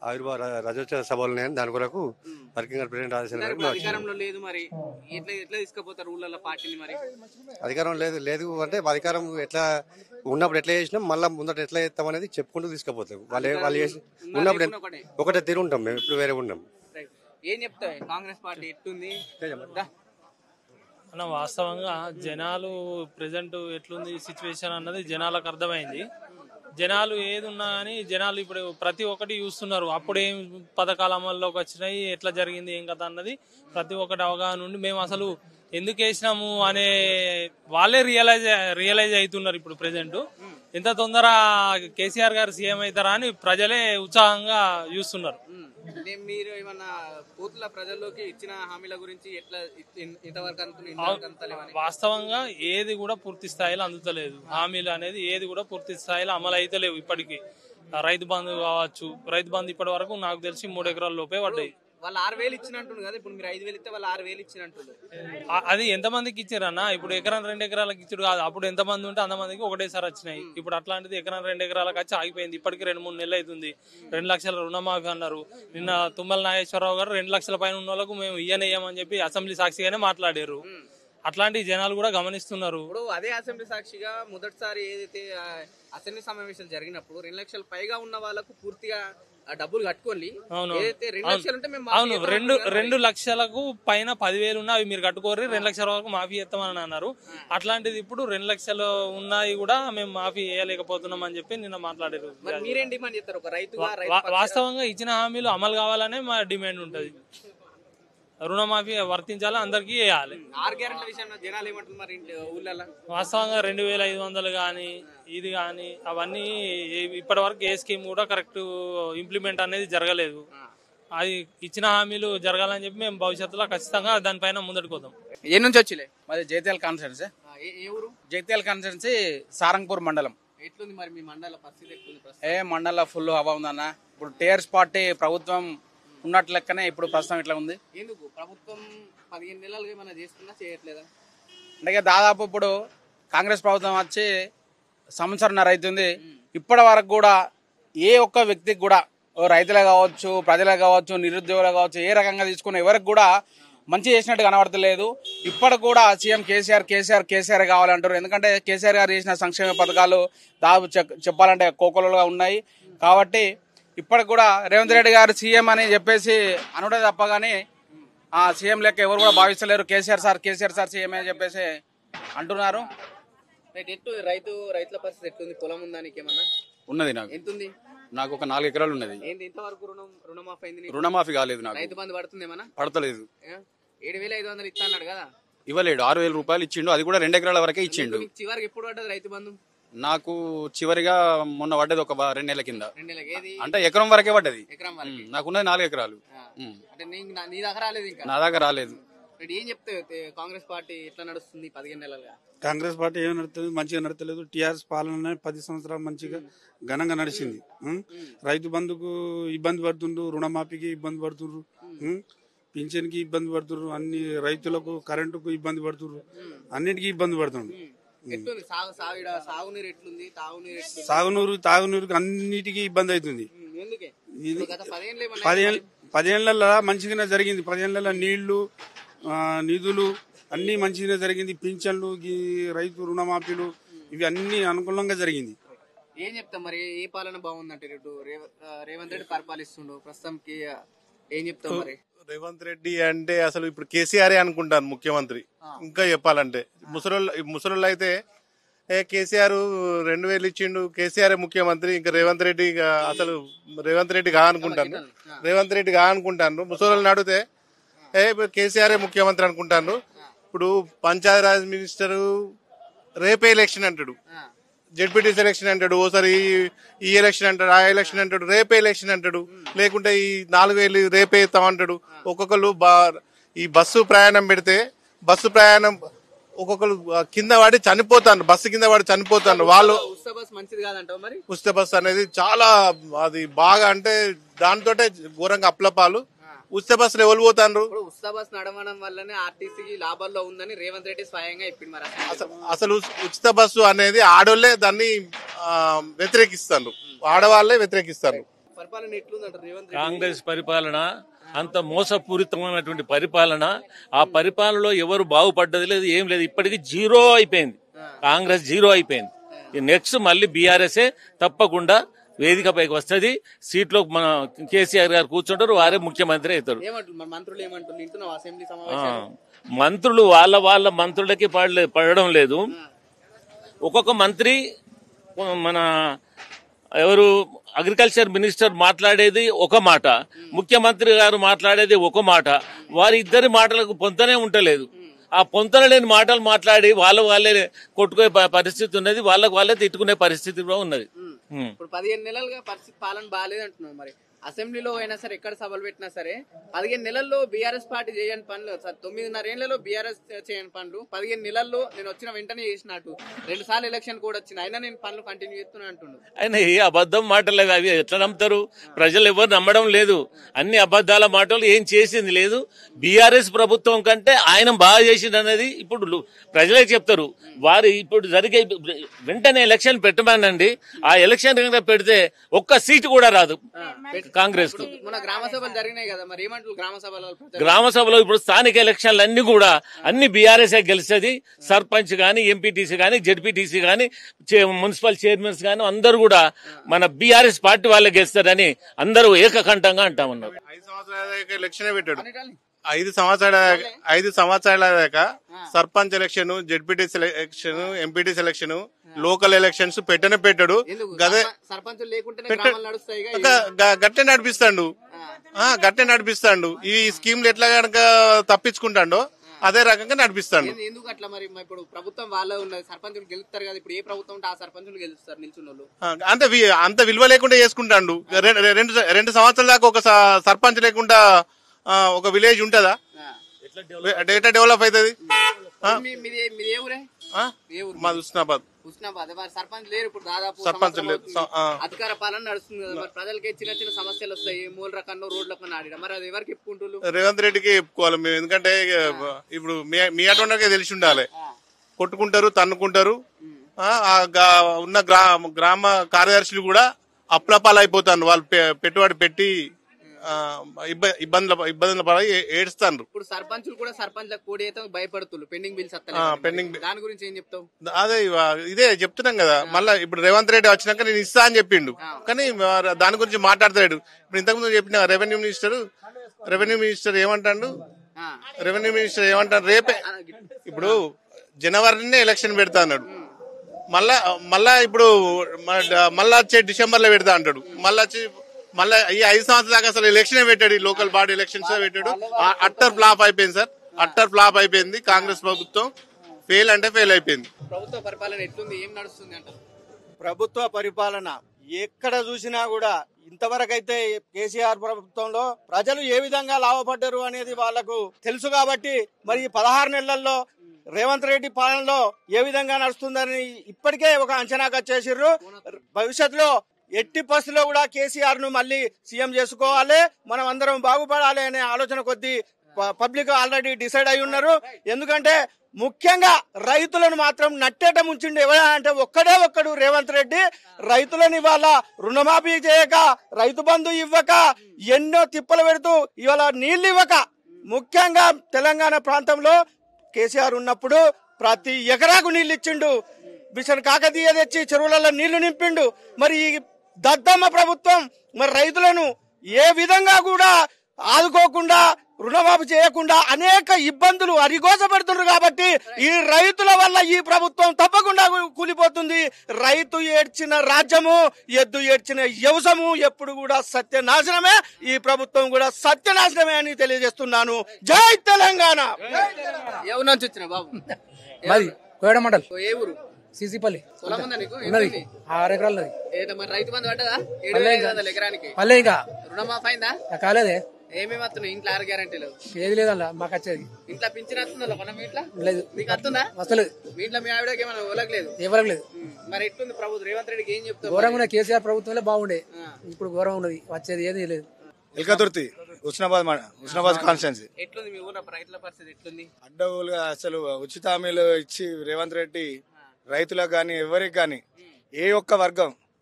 ఆవిర్భావ రజోత్సవ సభలు ఉన్నాయని దాని కొరకు వర్కింగ్ ప్రెసిడెంట్ అధికారంలో లేదు. మరి ఎట్లా తీసుకుపోతారు ఊళ్ళో పార్టీని? మరి అధికారం లేదు అంటే అధికారం ఎట్లా ఉన్నప్పుడు ఎట్లా చేసినాం, మళ్ళీ ముందట ఎట్లా చేస్తాం అనేది చెప్పుకుంటూ తీసుకుపోతాం. వాళ్ళు చేసి ఉన్నప్పుడు ఒకటే తీరు ఉంటాం, మేము ఇప్పుడు వేరే ఉన్నాం. ఏం చెప్తావు? కాంగ్రెస్ పార్టీ ఎట్టుంది? అన్న వాస్తవంగా జనాలు ప్రెసెంట్ ఎట్లుంది సిచ్యువేషన్ అన్నది జనాలకు అర్థమైంది. జనాలు ఏది ఉన్నా కానీ జనాలు ఇప్పుడు ప్రతి ఒక్కటి చూస్తున్నారు. అప్పుడేం పథకాల అమల్లోకి వచ్చినాయి, ఎట్లా జరిగింది, ఏం కదా అన్నది ప్రతి ఒక్కటి అవగాహన ఉండి మేము అసలు ఎందుకు వేసినాము అనే వాళ్ళే రియలైజ్ అవుతున్నారు. ఇప్పుడు ప్రెసెంట్ ఎంత తొందర కేసీఆర్ గారు సీఎం అవుతారా అని ప్రజలే ఉత్సాహంగా చూస్తున్నారు. మీరు ఏమన్నా పూర్తుల ప్రజల్లోకి ఇచ్చిన హామీల గురించి ఎట్లా ఇంతవరకు వాస్తవంగా ఏది కూడా పూర్తి స్థాయిలో అందుతలేదు. హామీలు అనేది ఏది కూడా పూర్తి స్థాయిలో అమలు అయితే లేవు. ఇప్పటికీ రైతు బంధు కావచ్చు, రైతు బంధు ఇప్పటి వరకు నాకు తెలిసి 3 ఎకరాల లోపే పడ్డాయి. వాళ్ళు 6,000 ఇచ్చినట్టు కదా, ఇప్పుడు మీరు 5,000 ఇస్తే వాళ్ళు 6,000 ఇచ్చినట్టు. అది ఎంతమందికి ఇచ్చారన్న? ఇప్పుడు ఎకరం 2 ఎకరాలకు ఇచ్చారు కాదు, అప్పుడు ఎంతమంది ఉంటే అంతమందికి ఒకటేసారి వచ్చినాయి. ఇప్పుడు అట్లాంటిది ఎకరం 2 ఎకరాలకు వచ్చి ఆగిపోయింది. ఇప్పటికి 2-3 నెలలు అవుతుంది. 2 లక్షల రుణమాఫీ అన్నారు. నిన్న తుమ్మల నాగేశ్వరరావు గారు 2 లక్షల పైన ఉన్న వాళ్ళకు మేము ఇయ్యనేయమని చెప్పి అసెంబ్లీ సాక్షిగానే మాట్లాడారు. అట్లాంటి జనాలు కూడా గమనిస్తున్నారు. ఇప్పుడు అదే అసెంబ్లీ సాక్షిగా మొదటిసారి ఏదైతే అసెంబ్లీ సమావేశాలు జరిగినప్పుడు 2 లక్షల పైగా ఉన్న వాళ్ళకు పూర్తిగా డబ్బులు కట్టుకోండి. అవును 2 లక్షలు ఉంటే మేము 2 లక్షలకు పైన 10,000 ఉన్నా అవి మీరు కట్టుకోరు, 2 లక్షల వరకు మాఫీ చేస్తామని అన్నారు. అట్లాంటిది ఇప్పుడు 2 లక్షలు ఉన్నాయి కూడా మేము మాఫీ చేయలేకపోతున్నాం అని చెప్పి నిన్న మాట్లాడారు. మీరేం డిమాండ్ చేస్తారు ఒక రైతుగా? వాస్తవంగా ఇచ్చిన హామీలు అమలు కావాలనే మా డిమాండ్ ఉంటది. రుణమాఫీ వర్తించాలి, అందరికీ వేయాలి. 6 గ్యారెంటీల విషయంలో జనాలు ఏమంటారు మరి ఊళ్ళలో? వాస్తవంగా 2,500 కానీ ఇది కానీ అవన్నీ ఇప్పటి వరకు ఏ స్కీమ్ కూడా కరెక్ట్ ఇంప్లిమెంట్ అనేది జరగలేదు. అది ఇచ్చిన హామీలు జరగాలని చెప్పి మేము భవిష్యత్తులో ఖచ్చితంగా దానిపైన ముందడుకు పోతాం. ఏ నుంచి వచ్చిలే? మాది జైత్యాల కాన్స్టిట్యున్సీ. ఏ ఊరు? జైత్యాల కాన్స్టిట్యున్సీ సారంగపూర్ మండలం. ఎట్లుంది మరి మీ మండల పరిస్థితి? ఎట్లుంది? మండల ఫుల్ హవా ఉందన్న. ఇప్పుడు టీఆర్ఎస్ పార్టీ ప్రభుత్వం ఉన్నట్లు లెక్కనే ఇప్పుడు ప్రస్తుతం ఇట్లా ఉంది. ఎందుకు ప్రభుత్వం 15 నెలలుగా ఏమైనా చేస్తుందా, చేయట్లేదా? అంటే దాదాపు ఇప్పుడు కాంగ్రెస్ ప్రభుత్వం వచ్చి సంవత్సరంన్నర అవుతుంది. ఇప్పటి వరకు కూడా ఏ ఒక్క వ్యక్తికి కూడా రైతులే కావచ్చు, ప్రజలే కావచ్చు, నిరుద్యోగులు కావచ్చు, ఏ రకంగా తీసుకున్న ఎవరికి కూడా మంచి చేసినట్టు కనబడతలేదు. ఇప్పటికి కూడా సీఎం కేసీఆర్ కావాలంటారు. ఎందుకంటే కేసీఆర్ గారు చేసిన సంక్షేమ పథకాలు దాదాపు చెప్పాలంటే కోకొలలుగా ఉన్నాయి. కాబట్టి ఇప్పటికి కూడా రేవంత్ రెడ్డి గారు సీఎం అని చెప్పేసి అనుడే తప్ప కానీ ఆ సీఎం లెక్క ఎవరు కూడా భావిస్తలేరు. కేసీఆర్ సార్ సీఎం అని చెప్పేసి అంటున్నారు. రైతుల పరిస్థితి ఎట్లుంది? పొలం ఉందా నీకేమన్నా? ఉన్నది నాకు. ఎంత ఉంది? నాకు ఒక 4 ఎకరాలు ఉన్నది. ఇంతవరకు రుణమాఫీ అయింది? రుణమాఫీ కాలేదు నాకు. రైతు బంధు పడుతుంది ఏమన్నా? పడతలేదు. 7,500 ఇస్తా అన్నాడు కదా, ఇవ్వలేడు. 6,000 రూపాయలు ఇచ్చిండు, అది కూడా 2 ఎకరాల వరకే ఇచ్చిండు. చివరికి ఎప్పుడు పడ్డది రైతు బంధు? నాకు చివరిగా మొన్న పడ్డది ఒక 2 నెలల కింద. 2 నెలలకి. ఏది? అంటే ఎకరం వరకే పడ్డది. ఎకరం వరకు? నాకున్నది 4 ఎకరాలు. అంటే నీ దగ్గర రాలేదు? ఇంకా నా దగ్గర రాలేదు. ఏం చెప్తే కాంగ్రెస్ పార్టీ ఎట్లా నడుస్తుంది 15 నెలలుగా? కాంగ్రెస్ పార్టీ ఏమి నడుతుంది? మంచిగా నడతలేదు. టీఆర్ఎస్ పాలన 10 సంవత్సరాలు మంచిగా ఘనంగా నడిచింది. రైతు బంధుకు ఇబ్బంది పడుతుండ్రు, రుణమాఫీకి ఇబ్బంది పడుతుండ్రు, పింఛన్ కి ఇబ్బంది పడుతుండ్రు, అన్ని రైతులకు కరెంటుకు ఇబ్బంది పడుతుండ్రు, అన్నిటికీ ఇబ్బంది పడుతుండ్రు. తాగునీరుకి అన్నిటికీ ఇబ్బంది అవుతుంది. 10 ఏళ్లలో మంచిగానే జరిగింది. 10 ఏళ్లలో నీళ్లు, నిధులు అన్ని మంచిగానే జరిగింది. పింఛన్లు, రైతు రుణమాఫీలు ఇవి అన్ని అనుకూలంగా జరిగింది. ఏం చెప్తాం మరి? ఏ పాలన బాగుందంటే ఇటు రేవంత్ రెడ్డి పరిపాలిస్తుండు ప్రస్తుతానికి, ఏం చెప్తాం మరి? రేవంత్ రెడ్డి అంటే అసలు ఇప్పుడు కేసీఆర్ అనుకుంటాను ముఖ్యమంత్రి. ఇంకా చెప్పాలంటే ముసలోళ్ళు అయితే కేసీఆర్ 2,000 ఇచ్చిండు, కేసీఆర్ ముఖ్యమంత్రి, ఇంకా రేవంత్ రెడ్డి అసలు రేవంత్ రెడ్డి కానుకుంటాను. ముసలోళ్ళని అడిగితే కేసీఆర్ ముఖ్యమంత్రి అనుకుంటాను. ఇప్పుడు పంచాయతీరాజ్ మినిస్టర్ రేపే ఎలక్షన్ అంటాడు, జెడ్పీటీసీ ఎలక్షన్ అంటాడు, ఓసారి ఈ ఎలక్షన్ అంటాడు, ఆ ఎలక్షన్ అంటాడు, రేపే ఎలక్షన్ అంటాడు, లేకుంటే ఈ 4,000 రేపే ఇస్తామంటాడు. ఒక్కొక్కరు ఈ బస్సు ప్రయాణం పెడితే ఒక్కొక్కరు కింద పడి చనిపోతాను, బస్సు కింద పడి చనిపోతాను. వాళ్ళు ఉచిత బస్సు అనేది చాలా అది బాగా అంటే దాంతోటే ఘోరంగా అప్లపాలు. ఉచిత బస్సులు ఎవరు పోతారు? ఉచిత బస్సు నడవడం వల్లనే ఆర్టీసీకి లాభాల్లో ఉందని రేవంత్ రెడ్డి స్వయంగా చెప్పింది. మరి అసలు ఉచిత బస్సు అనేది ఆడోళ్లే దాన్ని వ్యతిరేకిస్తారు, ఆడవాళ్లే వ్యతిరేకిస్తారు. పరిపాలన ఎట్లుందంటారు రేవంత్ రెడ్డి? కాంగ్రెస్ పరిపాలన అంత మోసపూరితమైనటువంటి పరిపాలన. ఆ పరిపాలనలో ఎవరు బాగుపడ్డది లేదు, ఏం లేదు. ఇప్పటికీ జీరో అయిపోయింది. కాంగ్రెస్ జీరో అయిపోయింది. నెక్స్ట్ మళ్ళీ బీఆర్ఎస్ఏ తప్పకుండా వేదిక పైకి వస్తుంది, సీట్లో మన కేసీఆర్ గారు కూర్చుంటారు, వారే ముఖ్యమంత్రి అవుతారు. ఏమంటున్నారు మంత్రులు ఏమంటున్నారు? వింటున్నావు అసెంబ్లీ సమావేశాలు? మంత్రులు వాళ్ళ మంత్రులకి పడడం లేదు. ఒక్కొక్క మంత్రి మన ఎవరు అగ్రికల్చర్ మినిస్టర్ మాట్లాడేది ఒక మాట, ముఖ్యమంత్రి గారు మాట్లాడేది ఒక మాట, వారి ఇద్దరి మాటలకు పొంతనే ఉండలేదు. ఆ పొంతన లేని మాటలు మాట్లాడి వాళ్ళే కొట్టుకునే పరిస్థితి ఉన్నది, వాళ్ళే తిట్టుకునే పరిస్థితి కూడా ఉన్నది. ఇప్పుడు 15 నెలలుగా పరిస్థితి పాలన బాగాలేదు అంటున్నారు. మరి అసెంబ్లీలో అయినా సరే ఎక్కడ సభలు పెట్టినా సరే 15 నెలల్లో బీఆర్ఎస్ పార్టీ చేయని పనులు, 9.5 ఏళ్లలో బీఆర్ఎస్ చేయని పనులు 15 నెలల్లో నేను వచ్చిన వెంటనే చేసినట్టు 2 సార్లు ఎలక్షన్ కూడా వచ్చింది, అయినా నేను పనులు కంటిన్యూ చేస్తున్నా అంటుండు. ఆయన ఏ అబద్ధం మాటలు అవి ఎట్లా నమ్ముతారు? ప్రజలు ఎవరు నమ్మడం లేదు. అన్ని అబద్ధాల మాటలు, ఏం చేసింది లేదు. బీఆర్ఎస్ ప్రభుత్వం కంటే ఆయన బాగా చేసింది అనేది ఇప్పుడు ప్రజలే చెప్తారు. వారు ఇప్పుడు జరిగే వెంటనే ఎలక్షన్ పెట్టమనండి, ఆ ఎలక్షన్ పెడితే ఒక్క సీటు కూడా రాదు కాంగ్రెస్ కు. మన గ్రామ సభలు జరిగినాయి కదా, మరి ఏమంటారు గ్రామ సభలో? ఇప్పుడు స్థానిక ఎలక్షన్లు అన్ని కూడా అన్ని బీఆర్ఎస్ గెలుస్తుంది. సర్పంచ్ గాని, ఎంపీటీసీ గాని, జెడ్పీటీసీ గాని, మున్సిపల్ చైర్మన్స్ గాని అందరూ కూడా మన బీఆర్ఎస్ పార్టీ వాళ్ళే గెలుస్తారని అందరూ ఏకకంఠంగా అంటామన్నారు. 5 సంవత్సరాల ఎలక్షన్ పెట్టాడు. 5 సంవత్సరాల దాకా sarpanch election, ZPTC election, MPT election, local elections పెట్టాడు. గదే గట్టే నడిపిస్తాడు. ఈ స్కీమ్లు ఎట్లా కనుక తప్పించుకుంటాడో అదే రకంగా నడిపిస్తాడు. ఎందుకు అట్లా? మరి ఇప్పుడు ప్రభుత్వం వాళ్ళే ఉన్నది, సర్పంచులు గెలుస్తారు కదా. ఇప్పుడు ఏ ప్రభుత్వం ఆ సర్పంచులు గెలుస్తారు నిల్చున్న అంత విలువ లేకుండా చేసుకుంటాడు. 2 సంవత్సరాల దాకా ఒక సర్పంచ్ లేకుండా ఒక విలేజ్ ఉంటదా? ఎట్లా డెవలప్ అవుతుంది? మాది హుస్నాబాద్. సర్పంచ్ లేరు ఇప్పుడు, దాదాపు అధికార పాలన నడుస్తుంది కదా. మరి ప్రజలకి చిన్న చిన్న సమస్యలు వస్తాయి, మూల రకంలో రోడ్ల పైన ఆడిన, మరి అది ఎవరికి చెప్పుకుంటారు? రేవంత్ రెడ్డికి చెప్పుకోవాలి మేము. ఎందుకంటే ఇప్పుడు మీ అటువంటి తెలిసి ఉండాలి. కొట్టుకుంటారు, తన్నుకుంటారు. ఉన్న గ్రామ కార్యదర్శులు కూడా అప్లపాలు అయిపోతారు. వాళ్ళు పెట్టుబడి పెట్టి ఇబ్బందుల పడి ఏడుస్తాను. ఇప్పుడు సర్పంచులు కూడా సర్పంచ్లకు కోడి అయితే భయపడుతున్నారు, పెండింగ్ బిల్స్ పెండింగ్. దాని గురించి ఏం చెప్తావు? అదే ఇదే చెప్తున్నాం కదా. మళ్ళీ ఇప్పుడు రేవంత్ రెడ్డి వచ్చినాక నేను ఇస్తా అని చెప్పిండు, కానీ దాని గురించి మాట్లాడతాడు. ఇప్పుడు ఇంతకుముందు చెప్పిన రెవెన్యూ మినిస్టర్ ఏమంటాడు? రెవెన్యూ మినిస్టర్ ఏమంటాడు? రేపే ఇప్పుడు జనవరినే ఎలక్షన్ పెడతా అన్నాడు. మళ్ళా ఇప్పుడు మళ్ళా వచ్చే డిసెంబర్ లో పెడతా అంటాడు. మళ్ళీ ఈ 5 సంవత్సరాల దాకా అసలు ఎలక్షన్ పెట్టాడు, లోకల్ బాడీ ఎలక్షన్స్ పెట్టాడు. అట్టర్ ఫ్లాప్ అయిపోయింది సార్, అట్టర్ ఫ్లాప్ అయిపోయింది. కాంగ్రెస్ ప్రభుత్వం ఫెయిల్ అయిపోయింది. ప్రభుత్వ పరిపాలన ఎట్లుంది, ఏం నడుస్తుంది అంటారు? ప్రభుత్వ పరిపాలన ఎక్కడ చూసినా కూడా ఇంతవరకు అయితే కేసీఆర్ ప్రభుత్వంలో ప్రజలు ఏ విధంగా లాభపడ్డారు అనేది వాళ్లకు తెలుసు. కాబట్టి మరి 16 నెలల్లో రేవంత్ రెడ్డి పాలనలో ఏ విధంగా నడుస్తుందని ఇప్పటికే ఒక అంచనాకు వచ్చేసిర్రు. భవిష్యత్తులో ఎట్టి పరిస్థితుల్లో కూడా కేసీఆర్ ను మళ్ళీ సీఎం చేసుకోవాలి, మనం అందరం బాగుపడాలి అనే ఆలోచన కొద్దీ పబ్లిక్ ఆల్రెడీ డిసైడ్ అయి ఉన్నారు. ఎందుకంటే ముఖ్యంగా రైతులను మాత్రం నట్టేట ముంచిండు ఎవరా అంటే ఒక్కడు రేవంత్ రెడ్డి. రైతులను ఇవాళ రుణమాఫీ చేయక, రైతు బంధు ఇవ్వక, ఎన్నో తిప్పలు పెడుతూ ఇవాళ నీళ్లు ఇవ్వక, ముఖ్యంగా తెలంగాణ ప్రాంతంలో కేసీఆర్ ఉన్నప్పుడు ప్రతి ఎకరాకు నీళ్లు ఇచ్చిండు. మిషన్ కాకతీయ తెచ్చి చెరువులలో నీళ్లు నింపిండు. మరి ఈ దద్దమ్మ ప్రభుత్వం మరి రైతులను ఏ విధంగా కూడా ఆదుకోకుండా, రుణమాఫీ చేయకుండా అనేక ఇబ్బందులు అరిగోస పెడుతున్నారు. కాబట్టి ఈ రైతుల వల్ల ఈ ప్రభుత్వం తప్పకుండా కూలిపోతుంది. రైతు ఏడ్చిన రాజ్యము, ఎద్దు ఏడ్చిన యవసము ఎప్పుడు కూడా సత్యనాశనమే. ఈ ప్రభుత్వం కూడా సత్యనాశనమే అని తెలియజేస్తున్నాను. జై తెలంగాణ. ఎవరి నుంచి వచ్చిన బాబు? మాది కోయడ మండల్. ఏ ఊరు? సిసిపల్లి. పొలం ఉందా నీకు? ఉన్నది, 6 ఎకరాలు ఉన్నది. మరి రైతు బంధు పడ్డదా? 7,500 ఎకరానికి. పల్లె ఇంకా రుణమాఫీ అయిందా? కాలేదే. ఏమేమి వస్తున్నాయి ఇంట్లో? 6 గ్యారెంటీలు ఏది లేదల్లా మాకు వచ్చేది. ఇంట్లో పింఛన్ వస్తుందా? మనం ఇంట్లో లేదు. నీకు వస్తుందా? వస్తలేదు. మీ ఇంట్లో మీ ఆవిడకి ఏమైనా ఓలగలేదు? ఎవరికి లేదు. మరి ఎట్లుంది ప్రభుత్వం? రేవంత్ రెడ్డికి ఏం చెప్తారు? ఘోరంగా ఉన్నది. కేసీఆర్ ప్రభుత్వంలో బాగుండే, ఇప్పుడు ఘోరంగా ఉన్నది. వచ్చేది ఏది లేదు. ఎల్కతుర్తి హుస్నాబాద్ కాన్స్టిట్యున్సీ. ఎట్లుంది మీ ఊళ్ళో రైతుల పరిస్థితి? ఎట్లుంది? అడ్డగోలుగా అసలు ఉచిత హామీలు ఇచ్చి రేవంత్ రెడ్డి రైతులకు కానీ ఎవరికి కానీ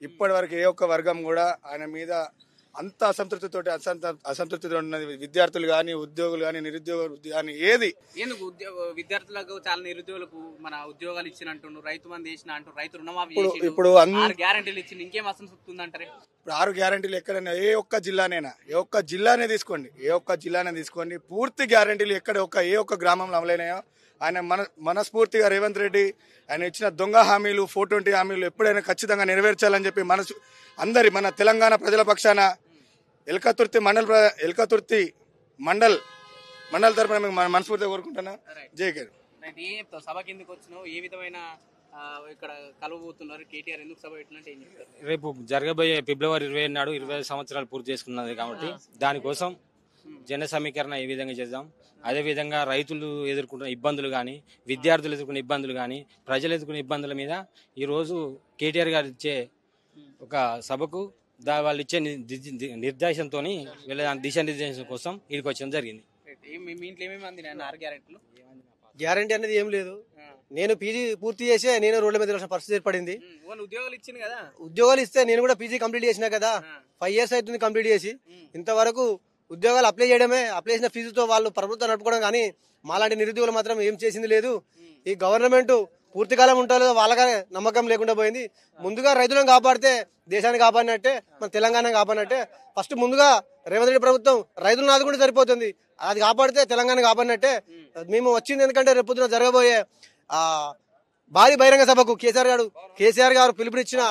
ఇప్పటి వరకు ఏ ఒక్క వర్గం కూడా ఆయన మీద అంత అసంతృప్తితో ఉన్నది విద్యార్థులు కానీ ఉద్యోగులు కానీ నిరుద్యోగులు కానీ ఏది ఎందుకు విద్యార్థులకు చాలా నిరుద్యోగులకు మన ఉద్యోగాలు ఇచ్చినట్టు రైతు మంది చేసిన అంటూ రైతు రుణమాఫీ ఇప్పుడు గ్యారంటీలు ఇచ్చి ఇంకేం అసంతృప్తి ఉందంటారు? ఇప్పుడు 6 గ్యారంటీలు ఎక్కడైనా ఏ ఒక్క జిల్లానే తీసుకోండి పూర్తి గ్యారంటీలు ఎక్కడ ఏ ఒక్క గ్రామంలో అమలైనాయో ఆయన మనస్ఫూర్తిగా రేవంత్ రెడ్డి ఆయన ఇచ్చిన దొంగ హామీలు 420 హామీలు ఎప్పుడైనా ఖచ్చితంగా నెరవేర్చాలని చెప్పి మన తెలంగాణ ప్రజల పక్షాన ఎల్కతుర్తి మండల్ తరపున మేము మనస్ఫూర్తిగా కోరుకుంటున్నా. జై కేర్. సభ కిందకి వచ్చినావు, ఏ విధమైన ఇక్కడ కలవబోతున్నారు? కేటీఆర్ ఎందుకు సభ పెట్టినట్టు ఏం చెప్తారు? రేపు జరగబోయే ఫిబ్రవరి 20 నాడు 25 సంవత్సరాలు పూర్తి చేసుకున్నది కాబట్టి దానికోసం జన సమీకరణ ఏ విధంగా చేద్దాం, అదేవిధంగా రైతులు ఎదుర్కొంటున్న ఇబ్బందులు కానీ, విద్యార్థులు ఎదుర్కొన్న ఇబ్బందులు కానీ, ప్రజలు ఎదుర్కొన్న ఇబ్బందుల మీద ఈరోజు కేటీఆర్ గారు ఇచ్చే ఒక సభకు వాళ్ళు ఇచ్చే నిర్దేశంతో వీళ్ళ దిశానిర్దేశం కోసం ఇక్కడికి వచ్చడం జరిగింది. మీ ఇంట్లో ఏమేమి అంది 6 గ్యారెంటీలు? గ్యారంటీ అనేది ఏం లేదు. నేను పీజీ పూర్తి చేసి నేను రోడ్ల మీద తిరగాల్సిన పరిస్థితి ఏర్పడింది. ఉద్యోగాలు ఇచ్చింది కదా, ఉద్యోగాలు ఇస్తే నేను కూడా పీజీ కంప్లీట్ చేసినా కదా, 5 years అవుతుంది కంప్లీట్ చేసి. ఇంతవరకు ఉద్యోగాలు అప్లై చేసిన ఫీజుతో వాళ్ళు ప్రభుత్వం నడుపుకోవడం కానీ మాలాంటి నిరుద్యోగులు మాత్రం ఏం చేసింది లేదు. ఈ గవర్నమెంట్ పూర్తికాలం ఉంటుందో వాళ్ళగానే నమ్మకం లేకుండా పోయింది. ముందుగా రైతులను కాపాడితే దేశాన్ని కాపాడినట్టే, మన తెలంగాణ కాపాడినట్టే. ఫస్ట్ ముందుగా రేవంత్ రెడ్డి ప్రభుత్వం రైతులను ఆదుకుంటే సరిపోతుంది, అది కాపాడితే తెలంగాణ కాపాడినట్టే. మేము వచ్చింది ఎందుకంటే రేపొద్దున జరగబోయే భారీ బహిరంగ సభకు కేసీఆర్ గారు పిలుపునిచ్చిన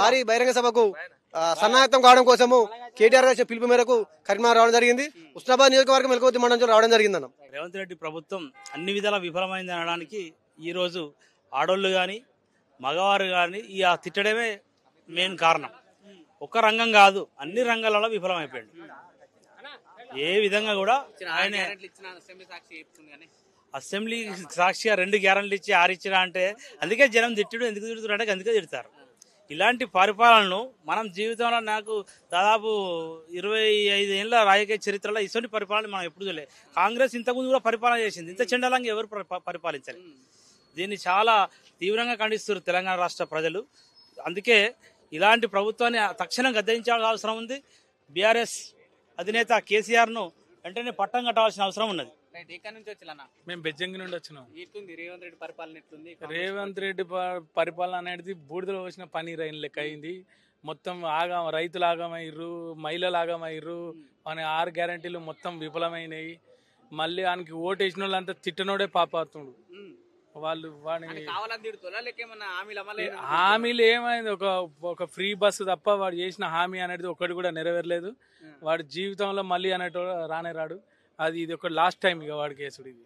భారీ బహిరంగ సభకు సన్నాహితం కావడం కోసము కేటీఆర్ గారి పిలుపు మేరకు కరీంనగర్ రావడం జరిగింది. ఉస్నాబాద్ నియోజకవర్గం ఎల్కవతి మండలం రావడం జరిగిందన్న. రేవంత్ రెడ్డి ప్రభుత్వం అన్ని విధాలా విఫలమైంది అనడానికి ఈ రోజు ఆడోళ్ళు కానీ మగవారు కానీ తిట్టడమే మెయిన్ కారణం. ఒక్క రంగం కాదు, అన్ని రంగాలలో విఫలమైపోయాడు. ఏ విధంగా కూడా ఆయన అసెంబ్లీ సాక్షిగా 2 గ్యారెంటీలు ఇచ్చి 6 ఇచ్చినా అంటే అందుకే జనం తిట్టుడు ఎందుకు తిడుతున్నారు అంటే అందుకే తిడతారు. ఇలాంటి పరిపాలనను మనం జీవితంలో నాకు దాదాపు 25 ఏళ్ళ రాజకీయ చరిత్రలో ఇటువంటి పరిపాలన మనం ఎప్పుడు చూడలేదు. కాంగ్రెస్ ఇంతకుముందు కూడా పరిపాలన చేసింది, ఇంత చెండాలంగా ఎవరు పరిపాలించాలి? దీన్ని చాలా తీవ్రంగా ఖండిస్తారు తెలంగాణ రాష్ట్ర ప్రజలు. అందుకే ఇలాంటి ప్రభుత్వాన్ని తక్షణం గద్దెదించాల్సిన అవసరం ఉంది. బీఆర్ఎస్ అధినేత కేసీఆర్ను వెంటనే పట్టం కట్టవలసిన అవసరం ఉన్నది. మేము బెజ్జంగి నుండి వచ్చినాం. రేవంత్ రెడ్డి పరిపాలన ఎట్లుంది? రేవంత్ రెడ్డి పరిపాలన అనేది బూడిదలో వచ్చిన పని రైన్ లెక్క అయింది. మొత్తం రైతులు ఆగమయ్యారు, మహిళలు ఆగమయ్యారు. మన 6 గ్యారెంటీలు మొత్తం విఫలమైనవి. మళ్ళీ ఆయనకి ఓటు వేసిన వాళ్ళంతా తిట్టనోడే పాపాతుండు. వాళ్ళు హామీలు ఏమైంది? ఒక ఫ్రీ బస్సు తప్ప వాడు చేసిన హామీ అనేది ఒకటి కూడా నెరవేరలేదు. వాడి జీవితంలో మళ్ళీ అనేటోడు రానే రాడు. ఇది ఒక లాస్ట్ టైం ఇక వాడికి వేసుడు. ఇది